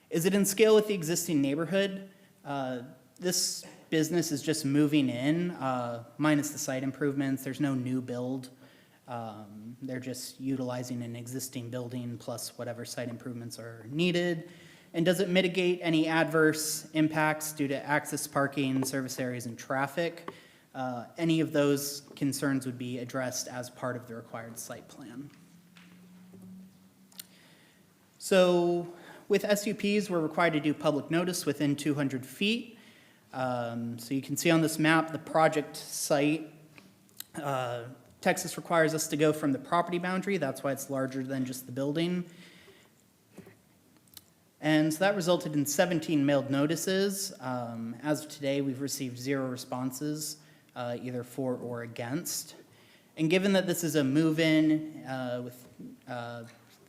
Is it in scale with the existing neighborhood? This business is just moving in, minus the site improvements. There's no new build. They're just utilizing an existing building plus whatever site improvements are needed. And does it mitigate any adverse impacts due to access, parking, service areas, and traffic? Any of those concerns would be addressed as part of the required site plan. So with SUPs, we're required to do public notice within 200 feet. So you can see on this map the project site. Texas requires us to go from the property boundary. That's why it's larger than just the building. And so that resulted in 17 mailed notices. As of today, we've received 0 responses, either for or against. And given that this is a move-in with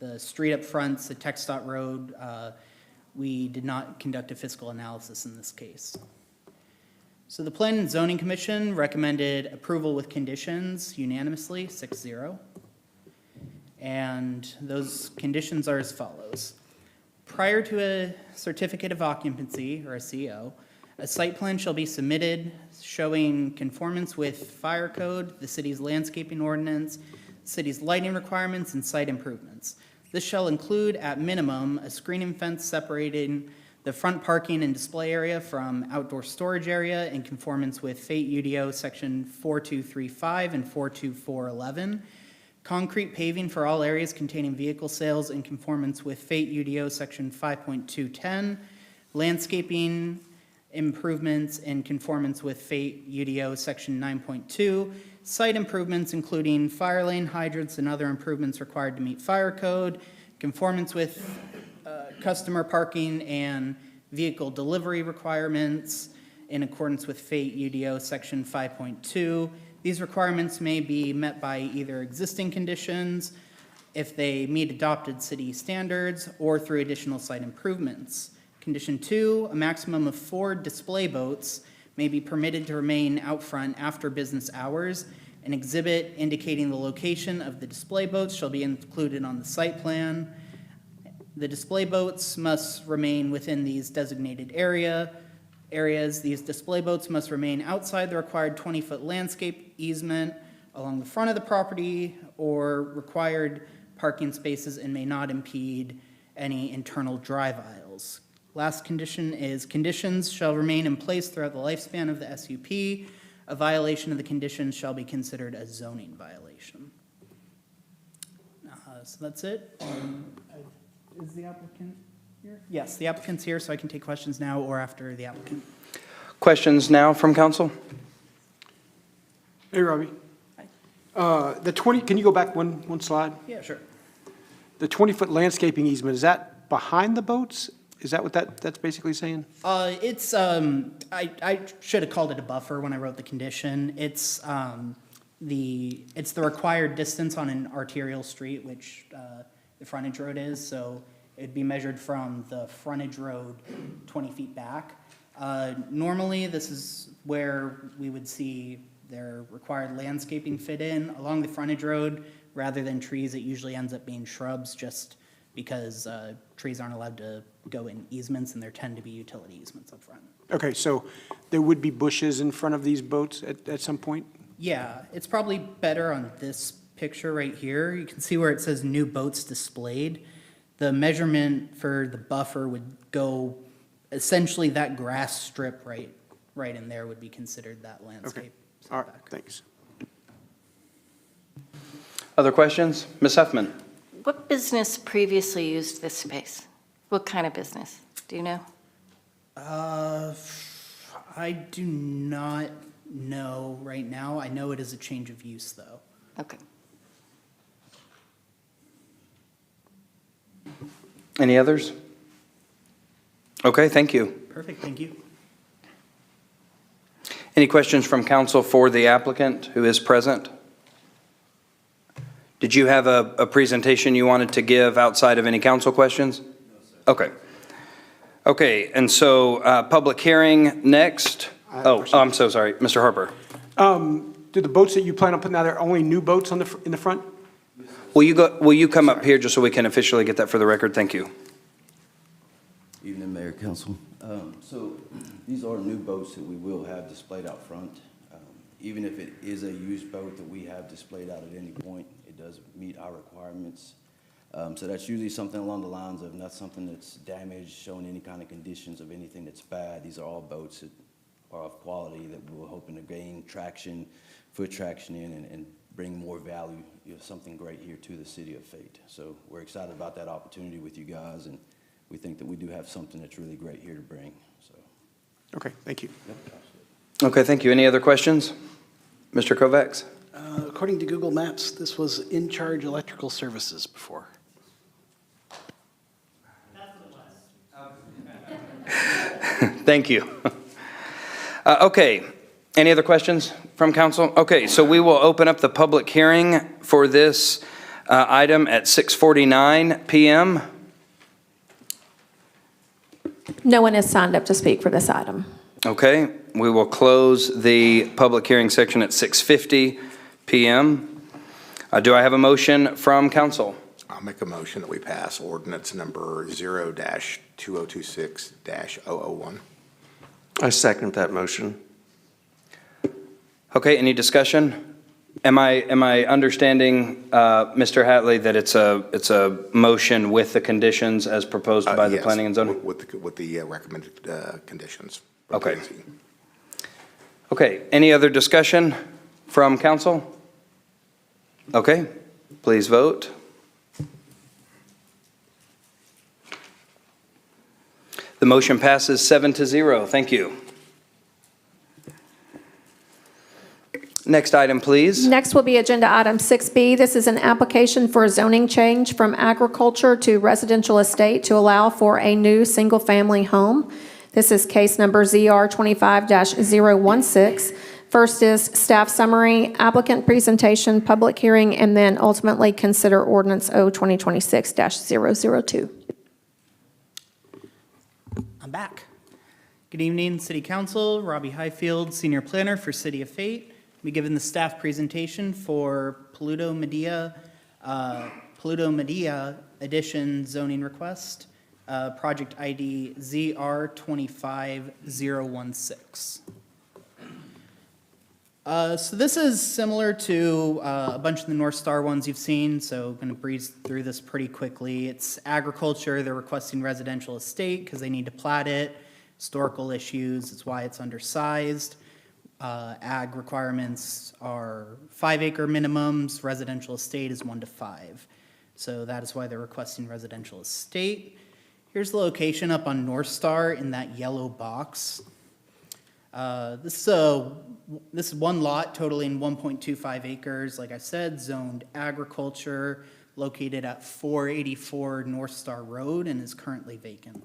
the street up front's a TxDOT road, we did not conduct a fiscal analysis in this case. So the Planning and Zoning Commission recommended approval with conditions unanimously, 6-0. And those conditions are as follows. Prior to a certificate of occupancy, or a CO, a site plan shall be submitted showing conformance with fire code, the city's landscaping ordinance, city's lighting requirements, and site improvements. This shall include, at minimum, a screening fence separating the front parking and display area from outdoor storage area in conformance with FATE UDO Section 4235 and 42411. Concrete paving for all areas containing vehicle sales in conformance with FATE UDO Section 5.210. Landscaping improvements in conformance with FATE UDO Section 9.2. Site improvements including fire lane hydrants and other improvements required to meet fire code. Conformance with customer parking and vehicle delivery requirements in accordance with FATE UDO Section 5.2. These requirements may be met by either existing conditions, if they meet adopted city standards, or through additional site improvements. Condition 2, a maximum of 4 display boats may be permitted to remain out front after business hours. An exhibit indicating the location of the display boats shall be included on the site plan. The display boats must remain within these designated areas. These display boats must remain outside the required 20-foot landscape easement along the front of the property or required parking spaces and may not impede any internal drive aisles. Last condition is conditions shall remain in place throughout the lifespan of the SUP. A violation of the conditions shall be considered a zoning violation. So that's it. Is the applicant here? Yes, the applicant's here, so I can take questions now or after the applicant. Questions now from council? Hey, Robbie. Can you go back one slide? Yeah, sure. The 20-foot landscaping easement, is that behind the boats? Is that what that's basically saying? It's, I should have called it a buffer when I wrote the condition. It's the required distance on an arterial street, which the frontage road is, so it'd be measured from the frontage road 20 feet back. Normally, this is where we would see their required landscaping fit in along the frontage road. Rather than trees, it usually ends up being shrubs just because trees aren't allowed to go in easements and there tend to be utility easements up front. Okay, so there would be bushes in front of these boats at some point? Yeah, it's probably better on this picture right here. You can see where it says new boats displayed. The measurement for the buffer would go, essentially that grass strip right in there would be considered that landscape. Okay, all right, thanks. Other questions? Ms. Huffman? What business previously used this space? What kind of business? Do you know? I do not know right now. I know it is a change of use, though. Okay. Any others? Okay, thank you. Perfect, thank you. Any questions from council for the applicant who is present? Did you have a presentation you wanted to give outside of any council questions? No, sir. Okay. Okay, and so public hearing next. I'm so sorry, Mr. Harper. Do the boats that you plan on putting out there only new boats in the front? Will you come up here just so we can officially get that for the record? Thank you. Evening, Mayor, Council. So these are new boats that we will have displayed out front. Even if it is a used boat that we have displayed out at any point, it does meet our requirements. So that's usually something along the lines of not something that's damaged, showing any kind of conditions of anything that's bad. These are all boats that are of quality that we're hoping to gain traction, foot traction in, and bring more value, something great here to the city of Fate. So we're excited about that opportunity with you guys, and we think that we do have something that's really great here to bring. So. Okay, thank you. Yep, absolutely. Okay, thank you. Any other questions? Mr. Kovacs? According to Google Maps, this was In Charge Electrical Services before. Thank you. Okay, any other questions from council? Okay, so we will open up the public hearing for this item at 6:49 PM. No one has signed up to speak for this item. Okay, we will close the public hearing section at 6:50 PM. Do I have a motion from council? I'll make a motion that we pass ordinance number 0-2026-001. I second that motion. Okay, any discussion? Am I understanding, Mr. Hatley, that it's a motion with the conditions as proposed by the Yes, planning and zoning? with the recommended conditions. Okay. Okay, any other discussion from council? Okay, please vote. The motion passes 7-0. Thank you. Next item, please. Next will be agenda item 6B. This is an application for a zoning change from agriculture to residential estate to allow for a new single-family home. This is case number ZR 25-016. First is staff summary, applicant presentation, public hearing, and then ultimately consider ordinance O-2026-002. I'm back. Good evening, City Council. Robbie Highfield, Senior Planner for City of Fate. Be given the staff presentation for Paludo Medea Edition zoning request, project ID ZR 25016. So this is similar to a bunch of the North Star ones you've seen, so I'm going to breeze through this pretty quickly. It's agriculture. They're requesting residential estate because they need to plat it. Historical issues, it's why it's undersized. Ag requirements are 5-acre minimums. Residential estate is 1 to 5. So that is why they're requesting residential estate. Here's the location up on North Star in that yellow box. This is one lot totaling 1.25 acres, like I said, zoned agriculture, located at 484 North Star Road and is currently vacant.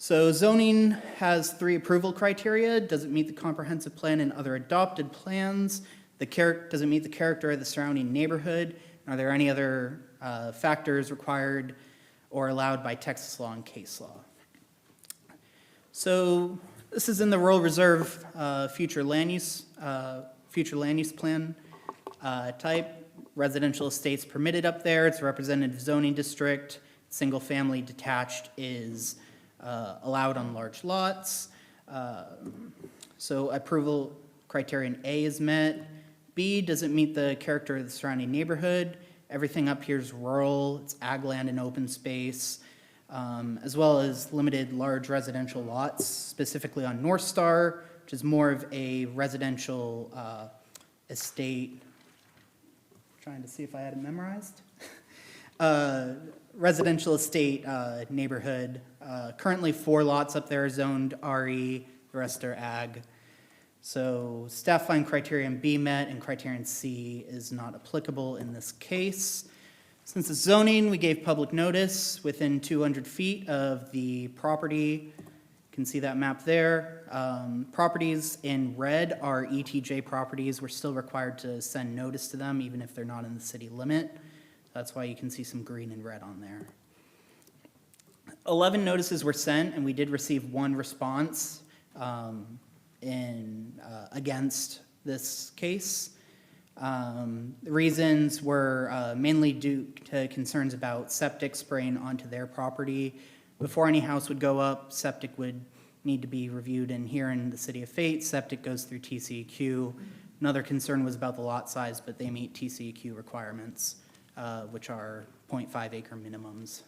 So zoning has 3 approval criteria. Does it meet the comprehensive plan and other adopted plans? Does it meet the character of the surrounding neighborhood? Are there any other factors required or allowed by Texas law and case law? So this is in the Rural Reserve future land use plan type. Residential estates permitted up there. It's a representative zoning district. Single family detached is allowed on large lots. So approval criterion A is met. B, does it meet the character of the surrounding neighborhood? Everything up here is rural. It's ag land and open space, as well as limited large residential lots, specifically on North Star, which is more of a residential estate. Trying to see if I had it memorized. Residential estate neighborhood. Currently 4 lots up there zoned RE, the rest are ag. So staff find criterion B met and criterion C is not applicable in this case. Since it's zoning, we gave public notice within 200 feet of the property. You can see that map there. Properties in red are ETJ properties. We're still required to send notice to them even if they're not in the city limit. That's why you can see some green and red on there. 11 notices were sent, and we did receive 1 response against this case. The reasons were mainly due to concerns about septic spraying onto their property. Before any house would go up, septic would need to be reviewed, and here in the City of Fate, septic goes through TCEQ. Another concern was about the lot size, but they meet TCEQ requirements, which are 0.5 acre minimums.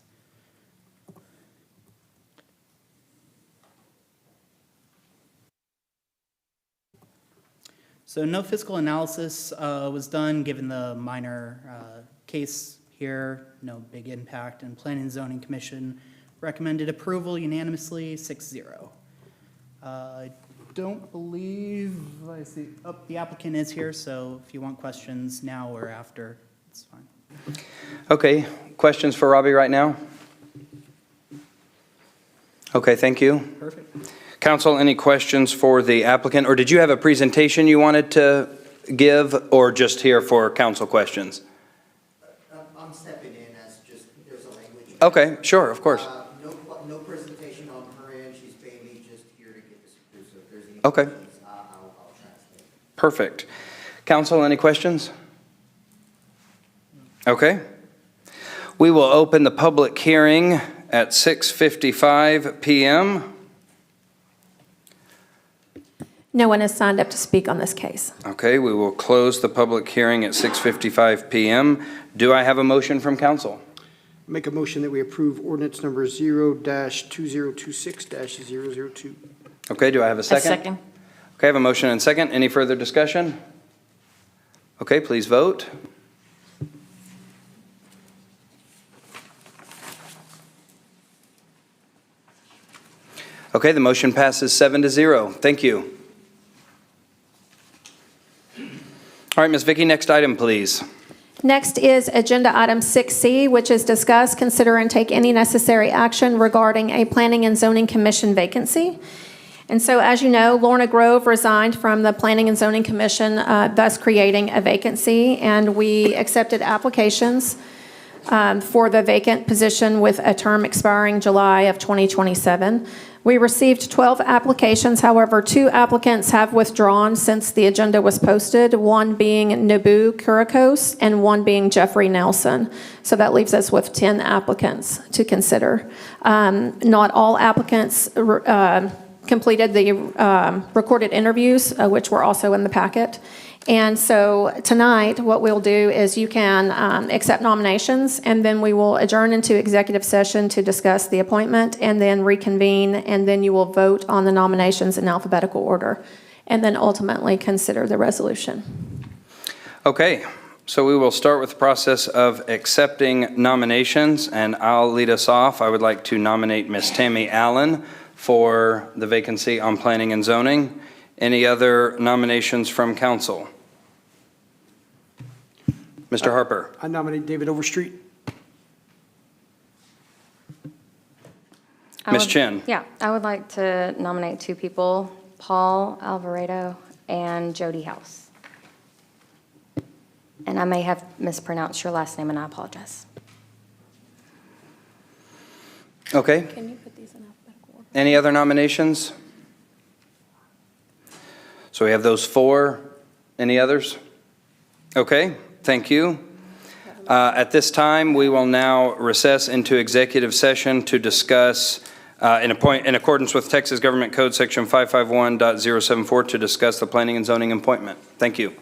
So no fiscal analysis was done given the minor case here, no big impact, and Planning and Zoning Commission recommended approval unanimously 6-0. I don't believe, I see, the applicant is here, so if you want questions now or after, it's fine. Okay, questions for Robbie right now? Okay, thank you. Perfect. Council, any questions for the applicant? Or did you have a presentation you wanted to give, or just here for council questions? I'm stepping in as just, there's a language. Okay, sure, of course. No presentation on her end. She's mainly just here to get this approved. So if there's any Okay. questions, I'll translate. Perfect. Council, any questions? Okay. We will open the public hearing at 6:55 PM. No one has signed up to speak on this case. Okay, we will close the public hearing at 6:55 PM. Do I have a motion from council? Make a motion that we approve ordinance number 0-2026-002. Okay, do I have a second? second. Okay, I have a motion and second. Any further discussion? Okay, please vote. Okay, the motion passes 7-0. Thank you. All right, Ms. Vicky, next item, please. Next is Agenda Item 6C, which is discuss, consider, and take any necessary action regarding a Planning and Zoning Commission vacancy. And so, as you know, Lorna Grove resigned from the Planning and Zoning Commission, thus creating a vacancy, and we accepted applications for the vacant position with a term expiring July of 2027. We received 12 applications. However, 2 applicants have withdrawn since the agenda was posted, one being Nabu Kurakos and one being Jeffrey Nelson. So that leaves us with 10 applicants to consider. Not all applicants completed the recorded interviews, which were also in the packet. And so tonight, what we'll do is you can accept nominations, and then we will adjourn into executive session to discuss the appointment, and then reconvene, and then you will vote on the nominations in alphabetical order, and then ultimately consider the resolution. Okay, so we will start with the process of accepting nominations, and I'll lead us off. I would like to nominate Ms. Tammy Allen for the vacancy on Planning and Zoning. Any other nominations from council? Mr. Harper. I nominate David Overstreet. Ms. Chin. Yeah, I would like to nominate 2 people, Paul Alvarado and Jody House. And I may have mispronounced your last name, and I apologize. Okay. Can you put these in alphabetical order? Any other nominations? So we have those 4. Any others? Okay, thank you. At this time, we will now recess into executive session to discuss, in accordance with Texas Government Code Section 551.074, to discuss the planning and zoning appointment. Thank you.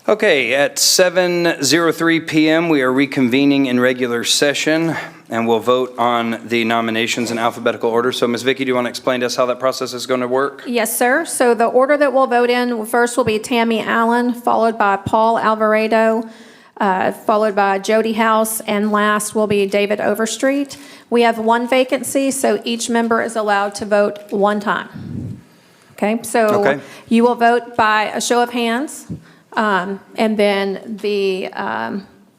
Okay, at 7:03 PM, we are reconvening in regular session, and we'll vote on the nominations in alphabetical order. So, Ms. Vicky, do you want to explain to us how that process is going to work? Yes, sir. So the order that we'll vote in first will be Tammy Allen, followed by Paul Alvarado, followed by Jody House, and last will be David Overstreet. We have one vacancy, so each member is allowed to vote one time. Okay, so Okay. you will vote by a show of hands, and then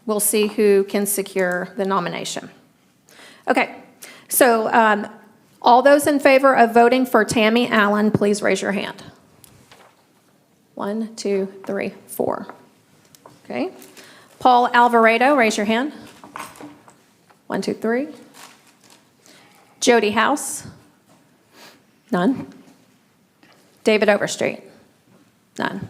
we'll see who can secure the nomination. Okay, so all those in favor of voting for Tammy Allen, please raise your hand. 1, 2, 3, 4. Okay. Paul Alvarado, raise your hand. 1, 2, 3. Jody House? None. David Overstreet? None.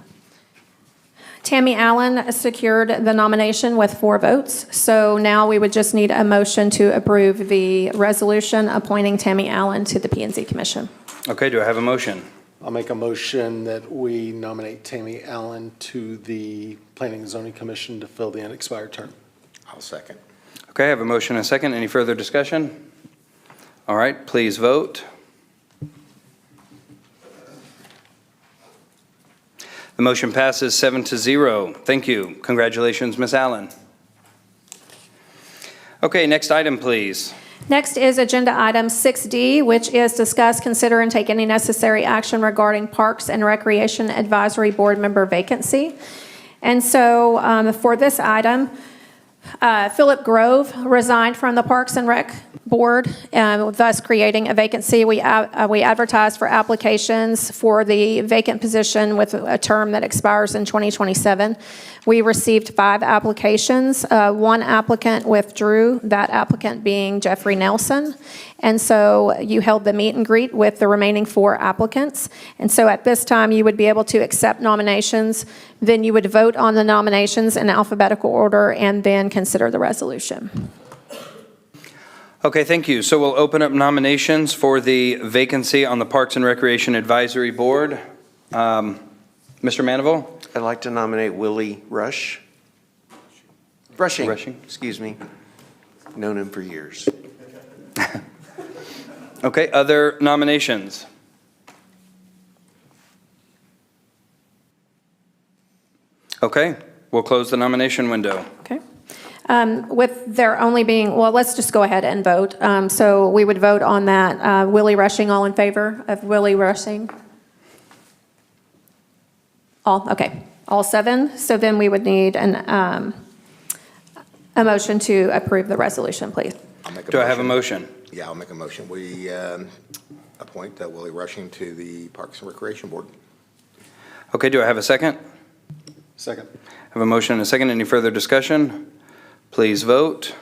Tammy Allen secured the nomination with 4 votes. So now we would just need a motion to approve the resolution appointing Tammy Allen to the P&Z Commission. Okay, do I have a motion? I'll make a motion that we nominate Tammy Allen to the Planning and Zoning Commission to fill the unexpired term. I'll second. Okay, I have a motion and a second. Any further discussion? All right, please vote. The motion passes 7-0. Thank you. Congratulations, Ms. Allen. Okay, next item, please. Next is Agenda Item 6D, which is discuss, consider, and take any necessary action regarding Parks and Recreation Advisory Board member vacancy. And so for this item, Philip Grove resigned from the Parks and Rec Board, thus creating a vacancy. We advertised for applications for the vacant position with a term that expires in 2027. We received 5 applications. 1 applicant withdrew, that applicant being Jeffrey Nelson. And so you held the meet and greet with the remaining 4 applicants. And so at this time, you would be able to accept nominations. Then you would vote on the nominations in alphabetical order and then consider the resolution. Okay, thank you. So we'll open up nominations for the vacancy on the Parks and Recreation Advisory Board. Mr. Manival? I'd like to nominate Willie Rushing, excuse me. Known him for years. Okay, other nominations? Okay, we'll close the nomination window. Okay. With there only being, well, let's just go ahead and vote. So we would vote on that. Willie Rushing, all in favor of Willie Rushing? All, okay, all 7. So then we would need a motion to approve the resolution, please. Do I have a motion? Yeah, I'll make a motion. We appoint Willie Rushing to the Parks and Recreation Board. Okay, do I have a second? Second. I have a motion and a second. Any further discussion? Please vote.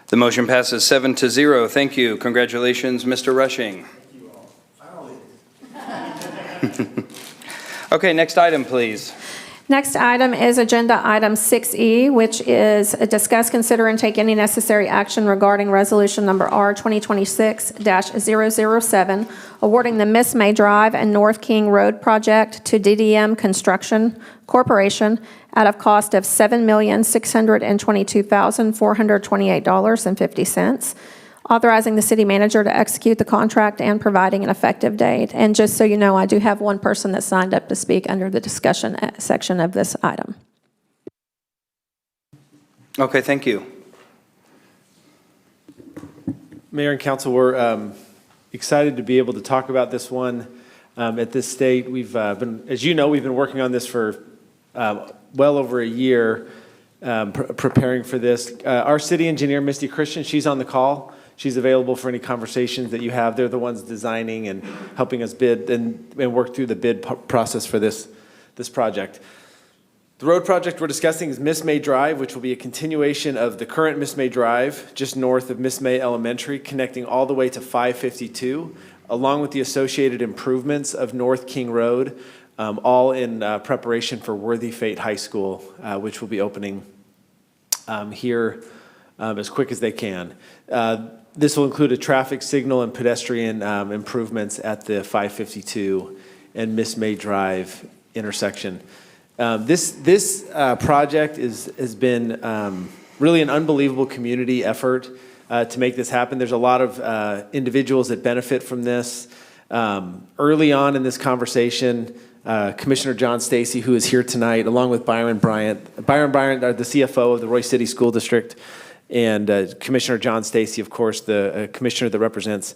The motion passes 7-0. Thank you. Congratulations, Mr. Rushing. Okay, next item, please. Next item is Agenda Item 6E, which is discuss, consider, and take any necessary action regarding Resolution Number R 2026-007, awarding the Miss May Drive and North King Road project to DDM Construction Corporation at a cost of $7,622,428.50. Authorizing the city manager to execute the contract and providing an effective date. And just so you know, I do have one person that signed up to speak under the discussion section of this item. Okay, thank you. Mayor and council, we're excited to be able to talk about this one at this state. We've been, as you know, we've been working on this for well over a year, preparing for this. Our city engineer, Misty Christian, she's on the call. She's available for any conversations that you have. They're the ones designing and helping us bid and work through the bid process for this project. The road project we're discussing is Miss May Drive, which will be a continuation of the current Miss May Drive, just north of Miss May Elementary, connecting all the way to 552, along with the associated improvements of North King Road, all in preparation for Worthy Fate High School, which will be opening here as quick as they can. This will include a traffic signal and pedestrian improvements at the 552 and Miss May Drive intersection. This project has been really an unbelievable community effort to make this happen. There's a lot of individuals that benefit from this. Early on in this conversation, Commissioner John Stacy, who is here tonight, along with Byron Bryant, the CFO of the Royce City School District, and Commissioner John Stacy, of course, the commissioner that represents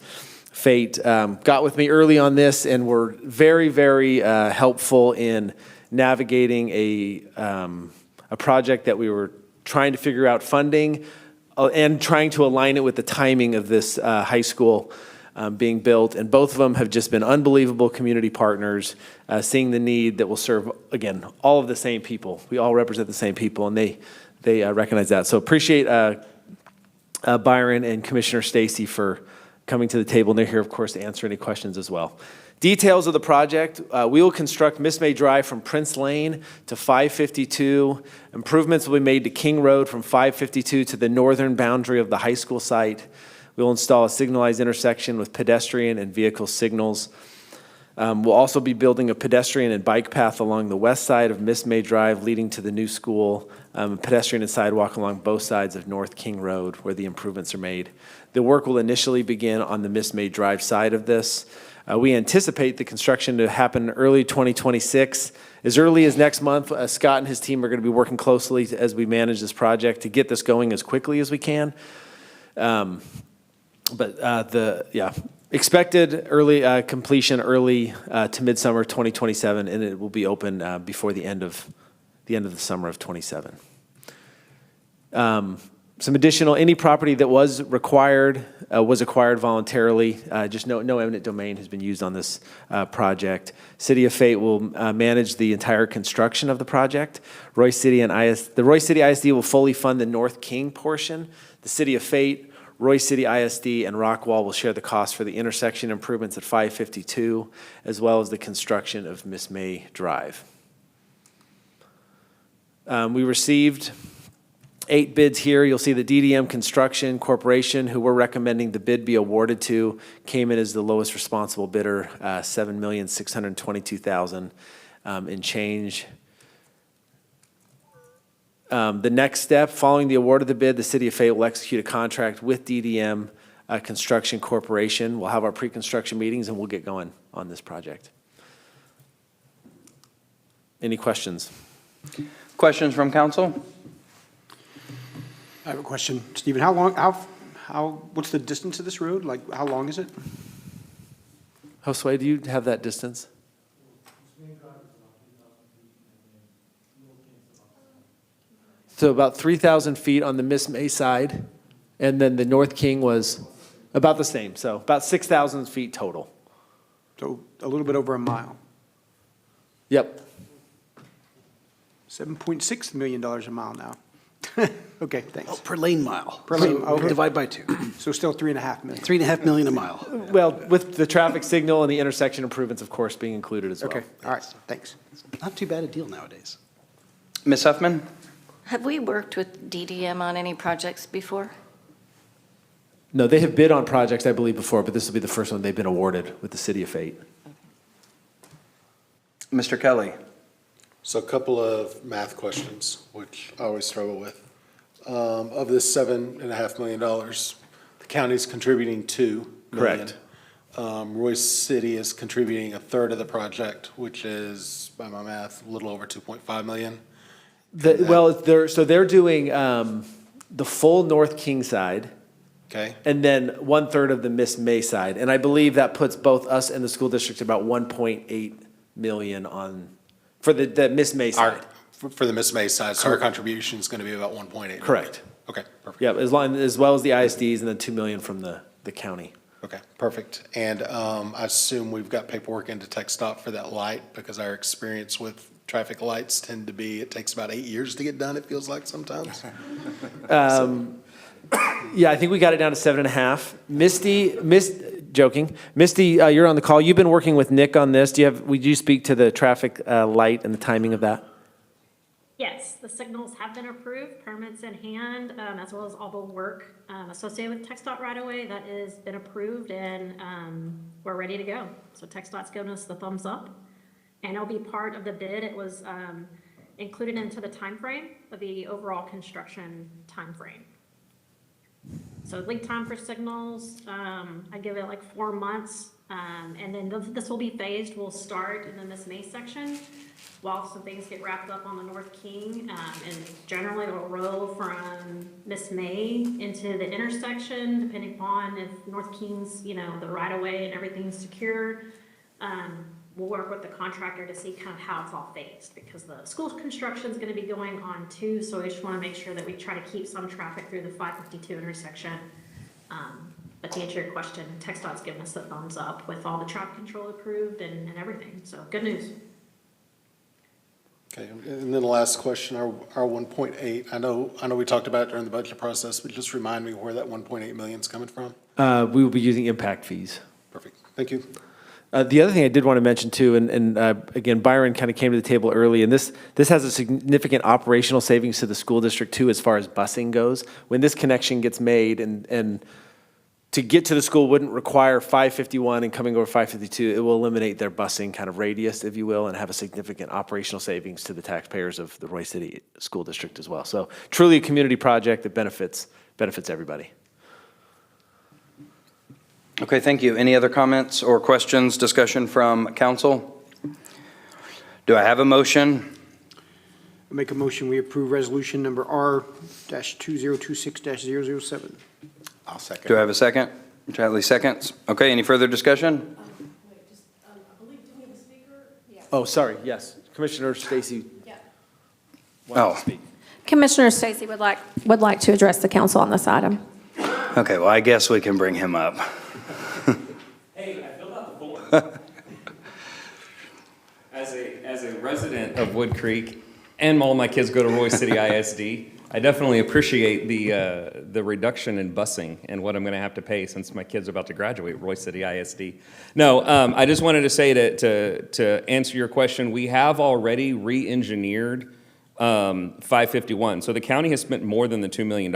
Fate, got with me early on this and were very, very helpful in navigating a project that we were trying to figure out funding and trying to align it with the timing of this high school being built. And both of them have just been unbelievable community partners, seeing the need that will serve, again, all of the same people. We all represent the same people, and they recognize that. So appreciate Byron and Commissioner Stacy for coming to the table. And they're here, of course, to answer any questions as well. Details of the project: we will construct Miss May Drive from Prince Lane to 552. Improvements will be made to King Road from 552 to the northern boundary of the high school site. We will install a signalized intersection with pedestrian and vehicle signals. We'll also be building a pedestrian and bike path along the west side of Miss May Drive leading to the new school, pedestrian and sidewalk along both sides of North King Road where the improvements are made. The work will initially begin on the Miss May Drive side of this. We anticipate the construction to happen early 2026. As early as next month, Scott and his team are going to be working closely as we manage this project to get this going as quickly as we can. Expected early completion early to midsummer 2027, and it will be open before the end of the summer of 27. Some additional, any property that was acquired voluntarily. Just no eminent domain has been used on this project. City of Fate will manage the entire construction of the project. The Royce City ISD will fully fund the North King portion. The City of Fate, Royce City ISD, and Rockwall will share the cost for the intersection improvements at 552, as well as the construction of Miss May Drive. We received 8 bids here. You'll see the DDM Construction Corporation, who we're recommending the bid be awarded to, came in as the lowest responsible bidder, $7,622,000 in change. The next step, following the award of the bid, the City of Fayette will execute a contract with DDM Construction Corporation. We'll have our pre-construction meetings and we'll get going on this project. Any questions? Questions from council? I have a question. Stephen, what's the distance of this road? Like, how long is it? Josue, do you have that distance? So about 3,000 feet on the Miss May side, and then the North King was about the same, so about 6,000 feet total. So a little bit over a mile. Yep. $7.6 million a mile now. Okay, thanks. Oh, per lane mile. Per lane, okay. Divide by 2. So still 3.5 million. 3.5 million a mile. Well, with the traffic signal and the intersection improvements, of course, being included as well. Okay, all right, thanks. Not too bad a deal nowadays. Ms. Huffman? Have we worked with DDM on any projects before? No, they have bid on projects, I believe, before, but this will be the first one they've been awarded with the City of Fate. Mr. Kelly? So a couple of math questions, which I always struggle with. Of this $7.5 million, the county's contributing $2 million. Correct. Royce City is contributing a third of the project, which is, by my math, a little over 2.5 million. They're doing the full North King side. Okay. And then 1/3 of the Miss May side. And I believe that puts both us and the school district about 1.8 million on, for the Miss May side. For the Miss May side, so our contribution is going to be about 1.8. Correct. Okay, perfect. Yeah, as well as the ISDs and then 2 million from the county. Okay, perfect. And I assume we've got paperwork into Tech Stop for that light, because our experience with traffic lights tend to be, it takes about 8 years to get done, it feels like sometimes. Yeah, I think we got it down to 7.5. Misty, you're on the call. You've been working with Nick on this. Would you speak to the traffic light and the timing of that? Yes, the signals have been approved, permits in hand, as well as all the work associated with TxDOT right away. That has been approved, and we're ready to go. So TxDOT's given us the thumbs up, and it'll be part of the bid. It was included into the timeframe of the overall construction timeframe. So lead time for signals, I give it like 4 months, and then this will be phased. We'll start in the Miss May section while some things get wrapped up on the North King, and generally it'll roll from Miss May into the intersection, depending upon if North King's, the right of way and everything's secure. We'll work with the contractor to see kind of how it's all phased, because the school construction is going to be going on too, so we just want to make sure that we try to keep some traffic through the 552 intersection. But to answer your question, TxDOT's given us the thumbs up with all the traffic control approved and everything, so good news. Okay, and then the last question, our 1.8, I know we talked about it during the budget process, but just remind me where that 1.8 million is coming from? We will be using impact fees. Perfect, thank you. The other thing I did want to mention too, and again, Byron kind of came to the table early, and this has a significant operational savings to the school district too, as far as busing goes. When this connection gets made, and to get to the school wouldn't require 551 and coming over 552, it will eliminate their busing kind of radius, if you will, and have a significant operational savings to the taxpayers of the Roy City School District as well. So truly a community project that benefits everybody. Okay, thank you. Any other comments or questions, discussion from council? Do I have a motion? I make a motion, we approve resolution number R-2026-007. I'll second. Do I have a second? Charlie seconds. Okay, any further discussion? Oh, sorry, yes. Commissioner Stacy. Oh, Commissioner Stacy would like to address the council on this item. okay, well, I guess we can bring him up. Hey, I filled out the form. As a resident of Wood Creek, and all my kids go to Roy City ISD, I definitely appreciate the reduction in busing and what I'm going to have to pay since my kids are about to graduate Roy City ISD. No, I just wanted to say to answer your question, we have already re-engineered 551. So the county has spent more than the $2 million.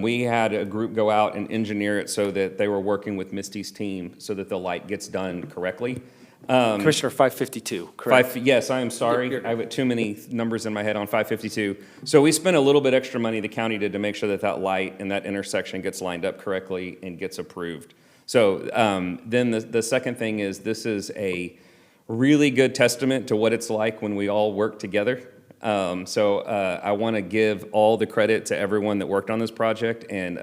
We had a group go out and engineer it so that they were working with Misty's team so that the light gets done correctly. Commissioner 552, correct? Yes, I am sorry. I have too many numbers in my head on 552. So we spent a little bit extra money, the county did, to make sure that that light and that intersection gets lined up correctly and gets approved. So then the second thing is, this is a really good testament to what it's like when we all work together. I want to give all the credit to everyone that worked on this project, and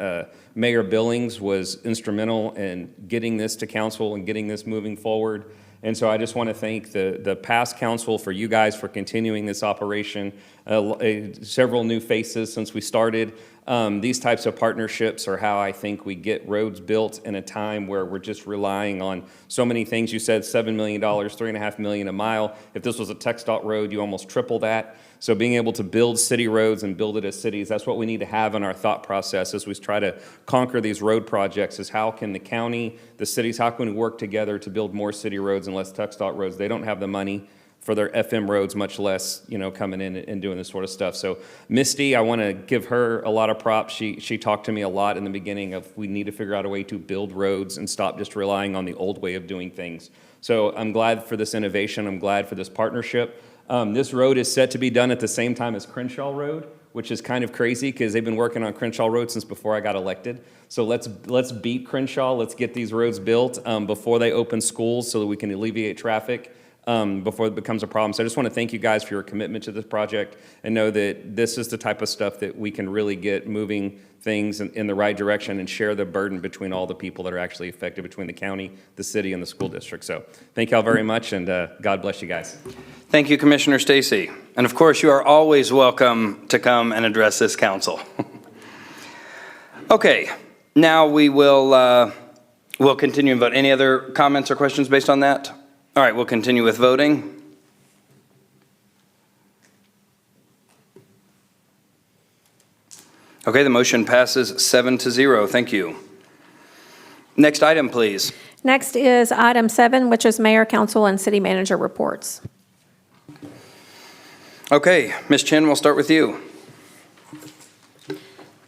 Mayor Billings was instrumental in getting this to council and getting this moving forward. And so I just want to thank the past council for you guys for continuing this operation. Several new faces since we started. These types of partnerships are how I think we get roads built in a time where we're just relying on so many things. You said $7 million, $3.5 million a mile. If this was a TxDOT road, you almost triple that. So being able to build city roads and build it as cities, that's what we need to have in our thought process as we try to conquer these road projects, is how can the county, the cities, how can we work together to build more city roads and less TxDOT roads? They don't have the money for their FM roads, much less, coming in and doing this sort of stuff. So Misty, I want to give her a lot of props. She talked to me a lot in the beginning of, we need to figure out a way to build roads and stop just relying on the old way of doing things. So I'm glad for this innovation. I'm glad for this partnership. This road is set to be done at the same time as Crenshaw Road, which is kind of crazy because they've been working on Crenshaw Road since before I got elected. So let's beat Crenshaw. Let's get these roads built before they open schools so that we can alleviate traffic before it becomes a problem. So I just want to thank you guys for your commitment to this project, and know that this is the type of stuff that we can really get moving things in the right direction and share the burden between all the people that are actually affected, between the county, the city, and the school district. So thank y'all very much, and God bless you guys. Thank you, Commissioner Stacy. And of course, you are always welcome to come and address this council. Okay, now we will we'll continue and vote. Any other comments or questions based on that? All right, we'll continue with voting. Okay, the motion passes 7-0. Thank you. Next item, please. Next is item 7, which is mayor, council, and city manager reports. Okay, Ms. Chen, we'll start with you.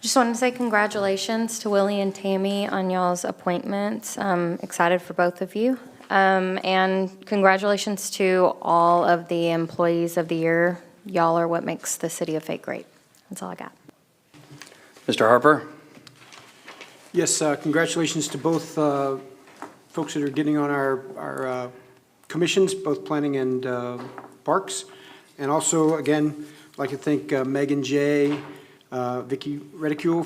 Just wanted to say congratulations to Willie and Tammy on y'all's appointments. Excited for both of you. And congratulations to all of the employees of the year. Y'all are what makes the city of Fate great. That's all I got. Mr. Harper? Yes, congratulations to both folks that are getting on our commissions, both planning and parks. And also, again, I'd like to thank Megan J., Vicky Reticule,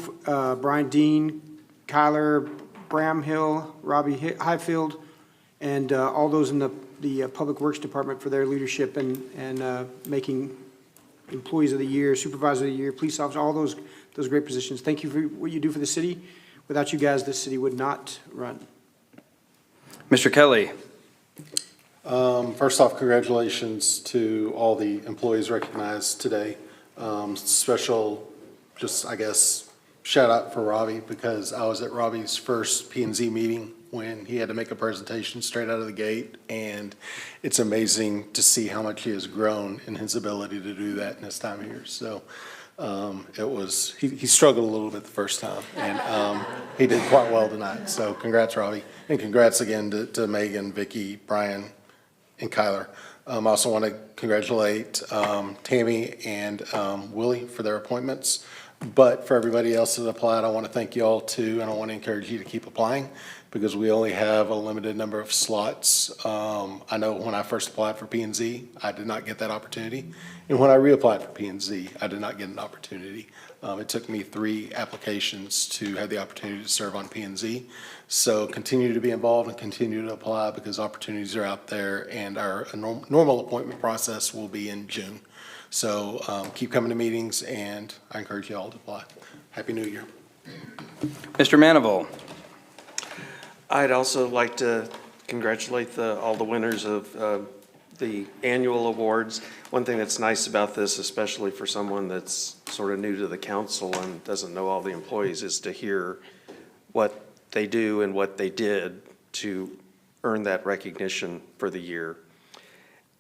Brian Dean, Kyler Bramhill, Robbie Highfield, and all those in the Public Works Department for their leadership and making employees of the year, supervisor of the year, police officer, all those great positions. Thank you for what you do for the city. Without you guys, this city would not run. Mr. Kelly? First off, congratulations to all the employees recognized today. Special, just, I guess, shout out for Robbie, because I was at Robbie's first P&Z meeting when he had to make a presentation straight out of the gate, and it's amazing to see how much he has grown in his ability to do that in his time here. So he struggled a little bit the first time, and he did quite well tonight. So congrats, Robbie, and congrats again to Megan, Vicky, Brian, and Kyler. I also want to congratulate Tammy and Willie for their appointments. But for everybody else that applied, I want to thank you all too, and I want to encourage you to keep applying, because we only have a limited number of slots. I know when I first applied for P&Z, I did not get that opportunity. And when I reapplied for P&Z, I did not get an opportunity. It took me 3 applications to have the opportunity to serve on P&Z. So continue to be involved and continue to apply, because opportunities are out there, and our normal appointment process will be in June. So keep coming to meetings, and I encourage you all to apply. Happy New Year. Mr. Manival? I'd also like to congratulate all the winners of the annual awards. One thing that's nice about this, especially for someone that's sort of new to the council and doesn't know all the employees, is to hear what they do and what they did to earn that recognition for the year.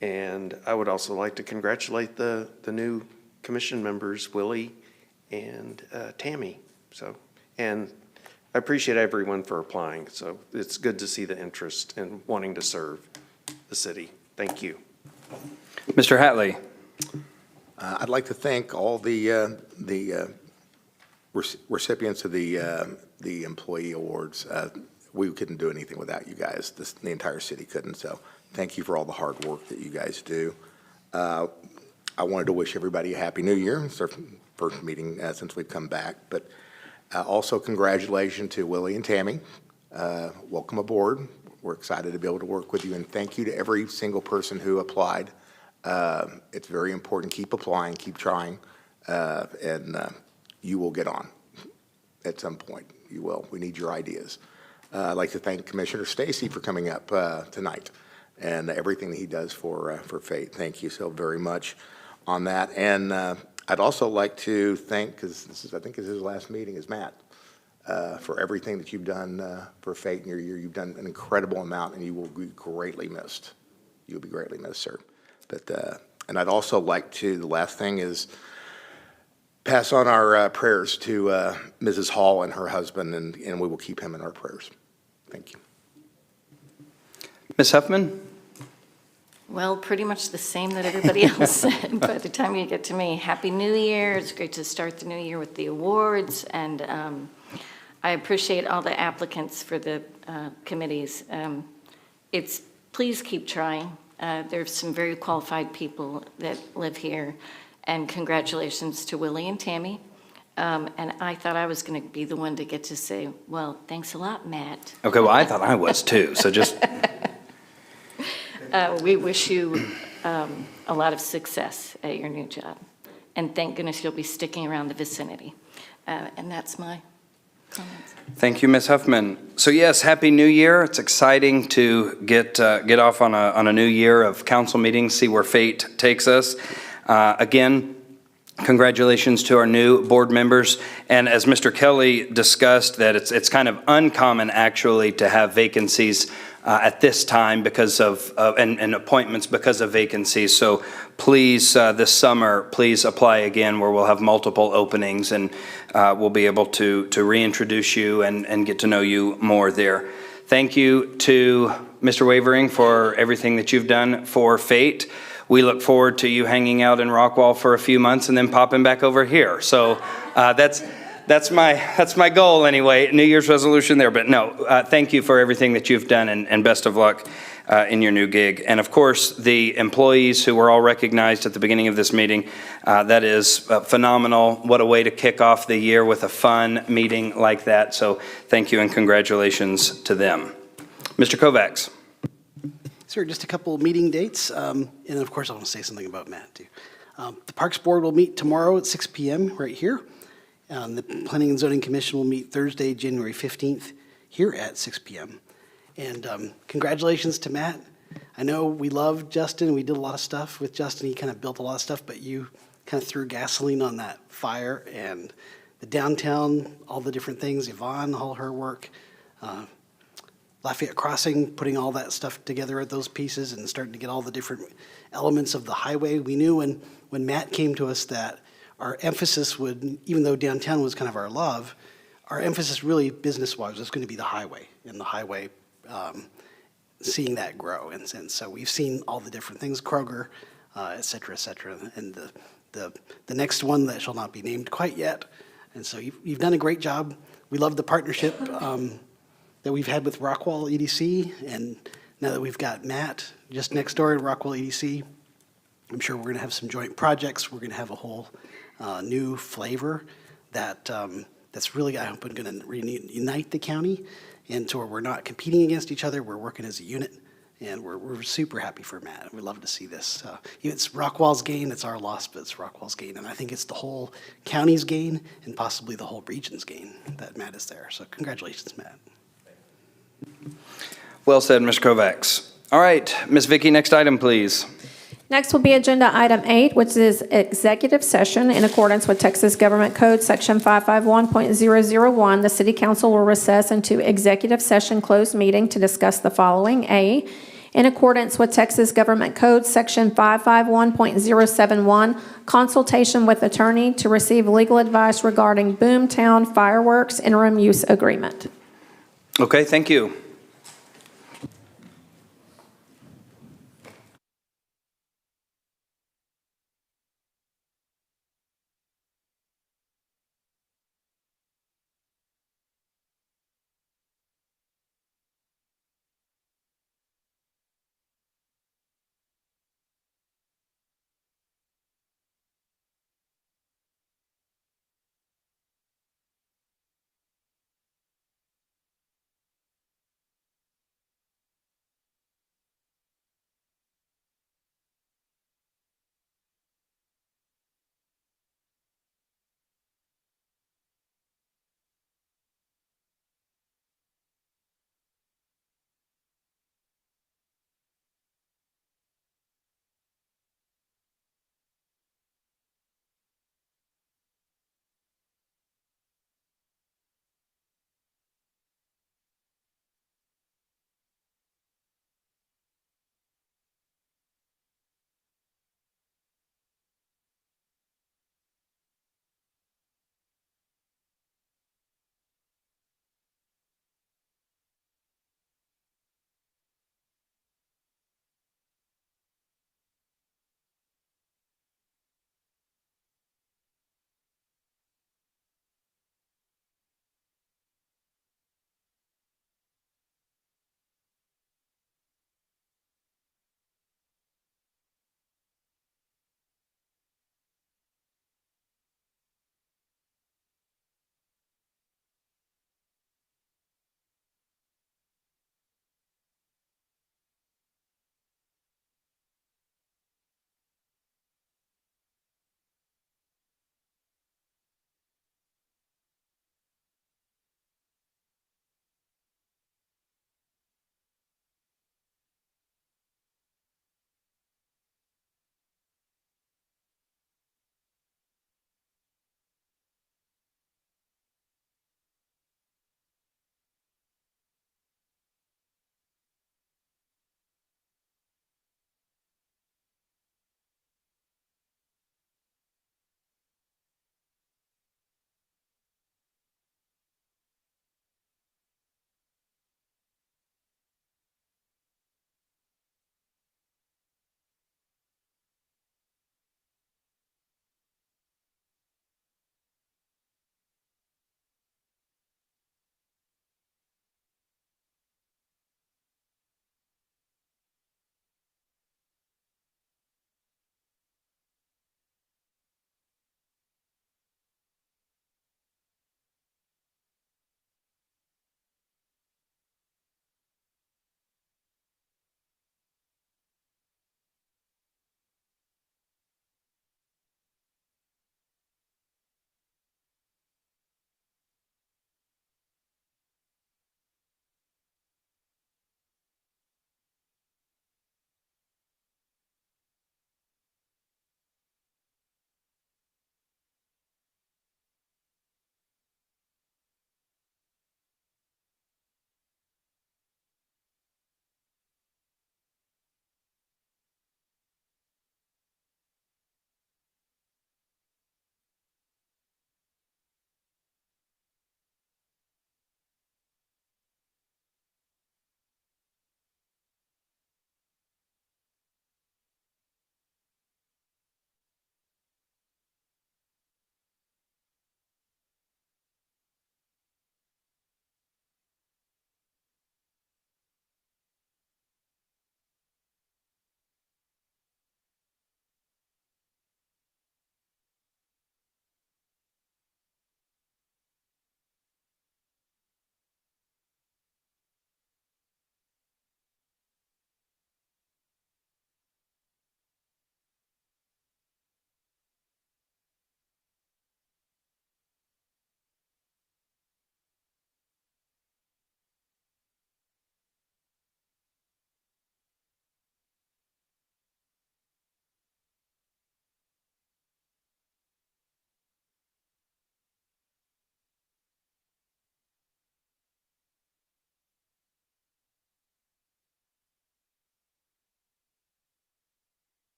And I would also like to congratulate the new commission members, Willie and Tammy. And I appreciate everyone for applying. So it's good to see the interest in wanting to serve the city. Thank you. Mr. Hatley? I'd like to thank all the recipients of the employee awards. We couldn't do anything without you guys. The entire city couldn't. So thank you for all the hard work that you guys do. I wanted to wish everybody a Happy New Year. It's our first meeting since we've come back. But also congratulations to Willie and Tammy. Welcome aboard. We're excited to be able to work with you. And thank you to every single person who applied. It's very important. Keep applying, keep trying, and you will get on at some point. You will. We need your ideas. I'd like to thank Commissioner Stacy for coming up tonight and everything that he does for Fate. Thank you so very much on that. And I'd also like to thank, because I think this is his last meeting, is Matt, for everything that you've done for Fate in your year. You've done an incredible amount, and you will be greatly missed. You'll be greatly missed, sir. But and I'd also like to, the last thing is, pass on our prayers to Mrs. Hall and her husband, and we will keep him in our prayers. Thank you. Ms. Huffman? Well, pretty much the same that everybody else said. By the time you get to me, Happy New Year. It's great to start the new year with the awards, and I appreciate all the applicants for the committees. Please keep trying. There's some very qualified people that live here, and congratulations to Willie and Tammy. And I thought I was going to be the one to get to say, well, thanks a lot, Matt. Okay, well, I thought I was too, so just... We wish you a lot of success at your new job. And thank goodness you'll be sticking around the vicinity. And that's my comments. Thank you, Ms. Huffman. So yes, Happy New Year. It's exciting to get off on a new year of council meetings, see where Fate takes us. Again, Congratulations to our new board members. And as Mr. Kelly discussed, that it's kind of uncommon actually to have vacancies at this time because of, and appointments because of vacancies. So please, this summer, please apply again where we'll have multiple openings and we'll be able to reintroduce you and get to know you more there. Thank you to Mr. Wavering for everything that you've done for Fate. We look forward to you hanging out in Rockwall for a few months and then popping back over here. So that's my goal anyway, New Year's resolution there. But no, thank you for everything that you've done and best of luck in your new gig. And of course, the employees who were all recognized at the beginning of this meeting, that is phenomenal. What a way to kick off the year with a fun meeting like that. So thank you and congratulations to them. Mr. Kovacs. Sir, just a couple of meeting dates, and of course I want to say something about Matt too. The Parks Board will meet tomorrow at 6 p.m. right here. The Planning and Zoning Commission will meet Thursday, January 15th here at 6 p.m. And congratulations to Matt. I know we love Justin. We did a lot of stuff with Justin. He kind of built a lot of stuff, but you kind of threw gasoline on that fire, and the downtown, all the different things, Yvonne, all her work, Lafayette Crossing, putting all that stuff together at those pieces and starting to get all the different elements of the highway. We knew when Matt came to us that our emphasis would, even though downtown was kind of our love, our emphasis really business-wise was going to be the highway, and the highway, seeing that grow. And so we've seen all the different things, Kroger, et cetera, and the next one that shall not be named quite yet. And so you've done a great job. We love the partnership that we've had with Rockwall EDC, and now that we've got Matt just next door at Rockwall EDC, I'm sure we're going to have some joint projects. We're going to have a whole new flavor that's really, I hope, going to unite the county, and so we're not competing against each other. We're working as a unit, and we're super happy for Matt. We love to see this. It's Rockwall's gain. It's our loss, but it's Rockwall's gain, and I think it's the whole county's gain and possibly the whole region's gain that Matt is there. So congratulations, Matt. Well said, Mr. Kovacs. All right, Ms. Vicky, next item, please. Next will be Agenda Item 8, which is executive session. In accordance with Texas Government Code Section 551.001, the City Council will recess into executive session closed meeting to discuss the following. A, in accordance with Texas Government Code Section 551.071, consultation with attorney to receive legal advice regarding Boomtown Fireworks interim use agreement. Okay, thank you.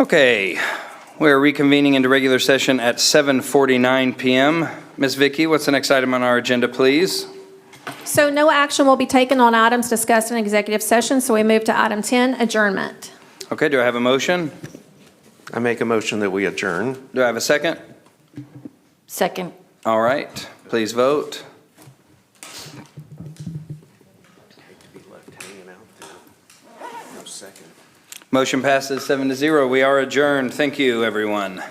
Okay, we're reconvening into regular session at 7:49 PM. Ms. Vicky, what's the next item on our agenda, please? So no action will be taken on items discussed in executive session, so we move to item 10, adjournment. Okay, do I have a motion? I make a motion that we adjourn. Do I have a second? Second. All right, please vote. Motion passes 7-0. We are adjourned. Thank you, everyone.